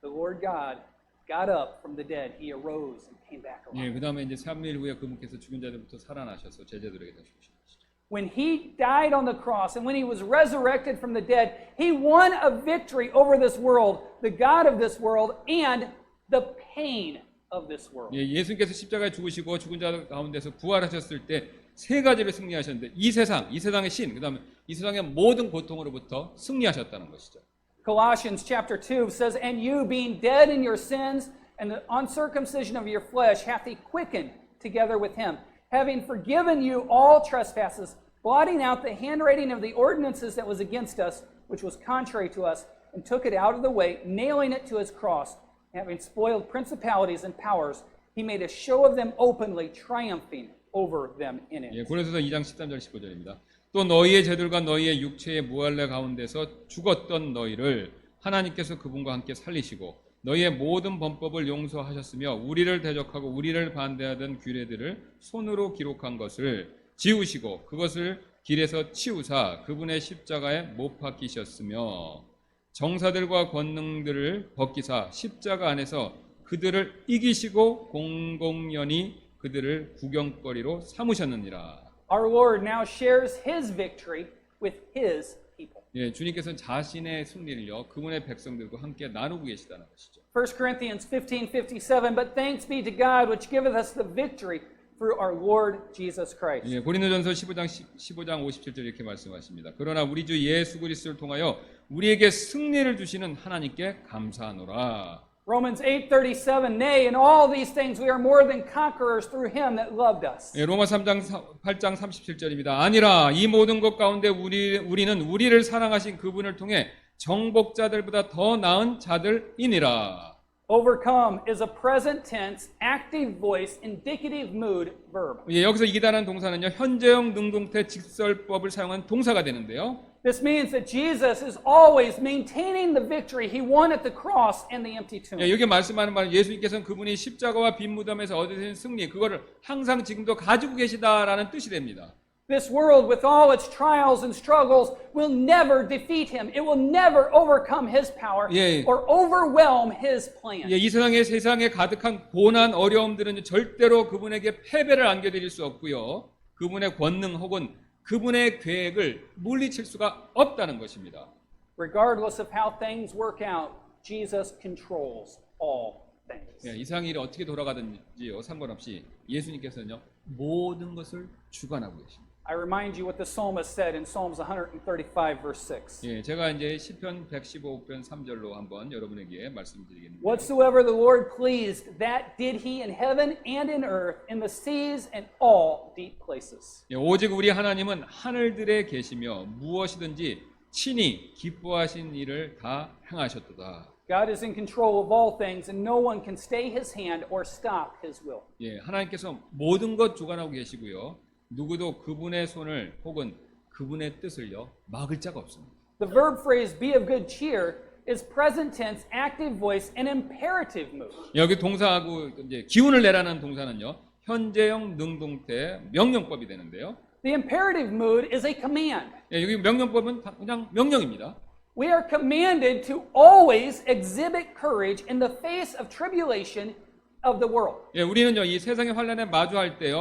the Lord God got up from the dead. He arose and came back 예, alive. 그다음에 이제 3일 후에 그분께서 죽은 자들부터 살아나셔서 제자들에게 다시 오신 것이죠. When he died on the cross and when he was resurrected from the dead, he won a victory over this world, the God of this world, and the pain of this world. 예, 예수님께서 십자가에 죽으시고 죽은 자 가운데서 부활하셨을 때 세 가지를 승리하셨는데 이 세상의 신, 그다음에 이 세상의 모든 고통으로부터 승리하셨다는 것이죠. Colossians chapter 2 says, "And you, being dead in your sins and the uncircumcision of your flesh, hath he quickened together with him, having forgiven you all trespasses, blotting out the handwriting of the ordinances that was against us, which was contrary to us, and took it out of the way, nailing it to his cross. Having spoiled principalities and powers, he made a show of them openly, triumphing over them in it." 예, 고린도서 2장 13절 15절입니다. 또 너희의 죄들과 너희의 육체의 무할례 가운데서 죽었던 너희를 하나님께서 그분과 함께 살리시고 너희의 모든 범법을 용서하셨으며 우리를 대적하고 우리를 반대하던 규례들을 손으로 기록한 것을 지우시고 그것을 길에서 치우사 그분의 십자가에 못 박히셨으며 정사들과 권능들을 벗기사 십자가 안에서 그들을 이기시고 공공연히 그들을 구경거리로 삼으셨느니라. Our Lord now shares his victory with his people. 예, 주님께서는 자신의 승리를요 그분의 백성들과 함께 나누고 계시다는 것이죠. 1 Corinthians 15:57, "But thanks be to God which giveth us the victory through our Lord Jesus Christ." 예, 고린도전서 15장 57절 이렇게 말씀하십니다. 그러나 우리 주 예수 그리스도를 통하여 우리에게 승리를 주시는 하나님께 감사하노라. Romans 8:37, "Nay, in all these things we are more than conquerors through him that loved us." 예, 로마 8장 37절입니다. 아니라 이 모든 것 가운데 우리는 우리를 사랑하신 그분을 통해 정복자들보다 더 나은 자들이니라. Overcome is a present tense, active voice, indicative mood verb. 예, 여기서 이기다라는 동사는요 현재형 능동태 직설법을 사용한 동사가 되는데요. This means that Jesus is always maintaining the victory he won at the cross and the empty tomb. 예, 여기 말씀하는 바는 예수님께서는 그분이 십자가와 빈 무덤에서 얻으신 승리 그거를 항상 지금도 가지고 계시다라는 뜻이 됩니다. This world, with all its trials and struggles, will never defeat him. It will never overcome his power 예. or overwhelm his plan. 예, 이 세상에 가득한 고난 어려움들은 절대로 그분에게 패배를 안겨드릴 수 없고요. 그분의 권능 혹은 그분의 계획을 물리칠 수가 없다는 것입니다. Regardless of how things work out, Jesus controls all things. 예, 이 세상 일이 어떻게 돌아가든지요 상관없이 예수님께서는요 모든 것을 주관하고 계십니다. I remind you what the psalmist said in Psalms 135, verse 6. 예, 제가 이제 시편 115편 3절로 한번 여러분에게 말씀드리겠습니다. Whatsoever the Lord pleased, that did he in heaven and in earth, in the seas and all deep places. 예, 오직 우리 하나님은 하늘들에 계시며 무엇이든지 친히 기뻐하신 일을 다 행하셨도다. God is in control of all things, and no one can stay his hand or stop his will. 예, 하나님께서 모든 것 주관하고 계시고요. 누구도 그분의 손을 혹은 그분의 뜻을요 막을 자가 없습니다. The verb phrase "be of good cheer" is present tense, active voice, and imperative mood. 여기 동사하고 이제 기운을 내라는 동사는요 현재형 능동태 명령법이 되는데요. The imperative mood is a command. 예, 여기 명령법은 그냥 명령입니다. We are commanded to always exhibit courage in the face of tribulation of the world. 예, 우리는요, 이 세상의 환란에 마주할 때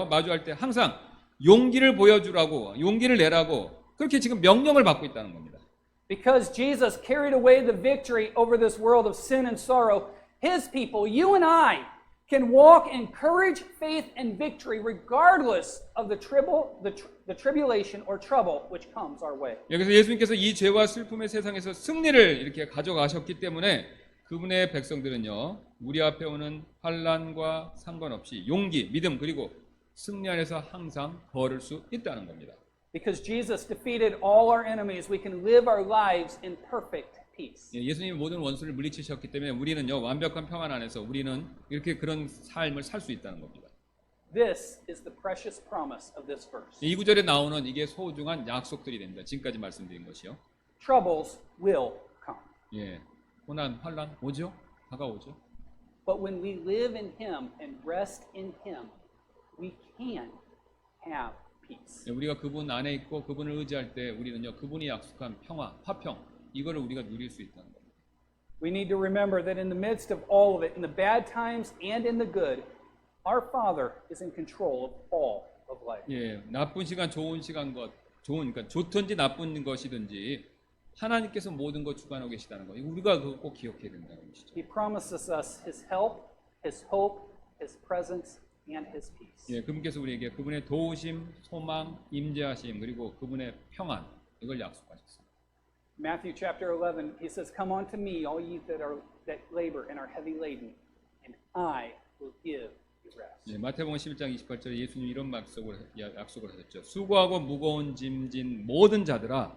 항상 용기를 보여주라고, 용기를 내라고, 그렇게 지금 명령을 받고 있다는 겁니다. Because Jesus carried away the victory over this world of sin and sorrow, his people, you and I, can walk in courage, faith, and victory regardless of the tribulation or trouble which comes our way. 예, 그래서 예수님께서 이 죄와 슬픔의 세상에서 승리를 이렇게 가져가셨기 때문에 그분의 백성들은요, 우리 앞에 오는 환란과 상관없이 용기, 믿음, 그리고 승리 안에서 항상 걸을 수 있다는 겁니다. Because Jesus defeated all our enemies, we can live our lives in perfect peace. 예, 예수님이 모든 원수를 물리치셨기 때문에 우리는요, 완벽한 평안 안에서 우리는 이렇게 그런 삶을 살 수 있다는 겁니다. This is the precious promise of this verse. 이 구절에 나오는 이게 소중한 약속들이 됩니다. 지금까지 말씀드린 것이요. Troubles will come. 예, 고난, 환란 오죠? 다가오죠. But when we live in him and rest in him, we can have peace. 예, 우리가 그분 안에 있고 그분을 의지할 때 우리는요, 그분이 약속한 평화, 화평, 이거를 우리가 누릴 수 있다는 겁니다. We need to remember that in the midst of all of it, in the bad times and in the good, our Father is in control of all of life. 예, 나쁜 시간, 좋은 시간 그러니까 좋든지 나쁜 것이든지 하나님께서 모든 것 주관하고 계시다는 거. 우리가 그거 꼭 기억해야 된다는 것이죠. He promises us his help, his hope, his presence, and his peace. 예, 그분께서 우리에게 그분의 도우심, 소망, 임재하심, 그리고 그분의 평안 이걸 약속하셨습니다. Matthew chapter 11, he says, "Come unto me, all ye that labor and are heavy laden, and I will give you rest." 예, 마태복음 11장 28절에 예수님이 이런 약속을 하셨죠. 수고하고 무거운 짐진 모든 자들아,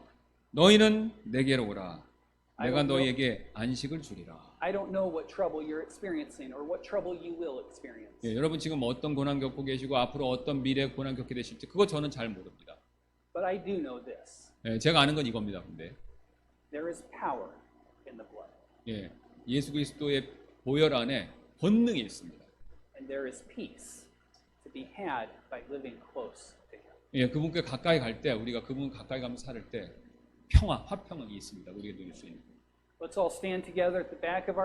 너희는 내게로 오라. 내가 너희에게 안식을 주리라. I don't know what trouble you're experiencing or what trouble you will experience. 예, 여러분 지금 어떤 고난 겪고 계시고 앞으로 어떤 미래 고난 겪게 되실지 그거 저는 잘 모릅니다. But I do know this. 예, 제가 아는 건 이겁니다. 근데 There is power in the blood. 예, 예수 그리스도의 보혈 안에 권능이 있습니다. And there is peace to be had by living close to him. 예, 그분께 가까이 갈 때 우리가 그분 가까이 가면서 살 때 평화, 화평이 있습니다. 우리가 누릴 수 있는. Let's all stand together at the back of our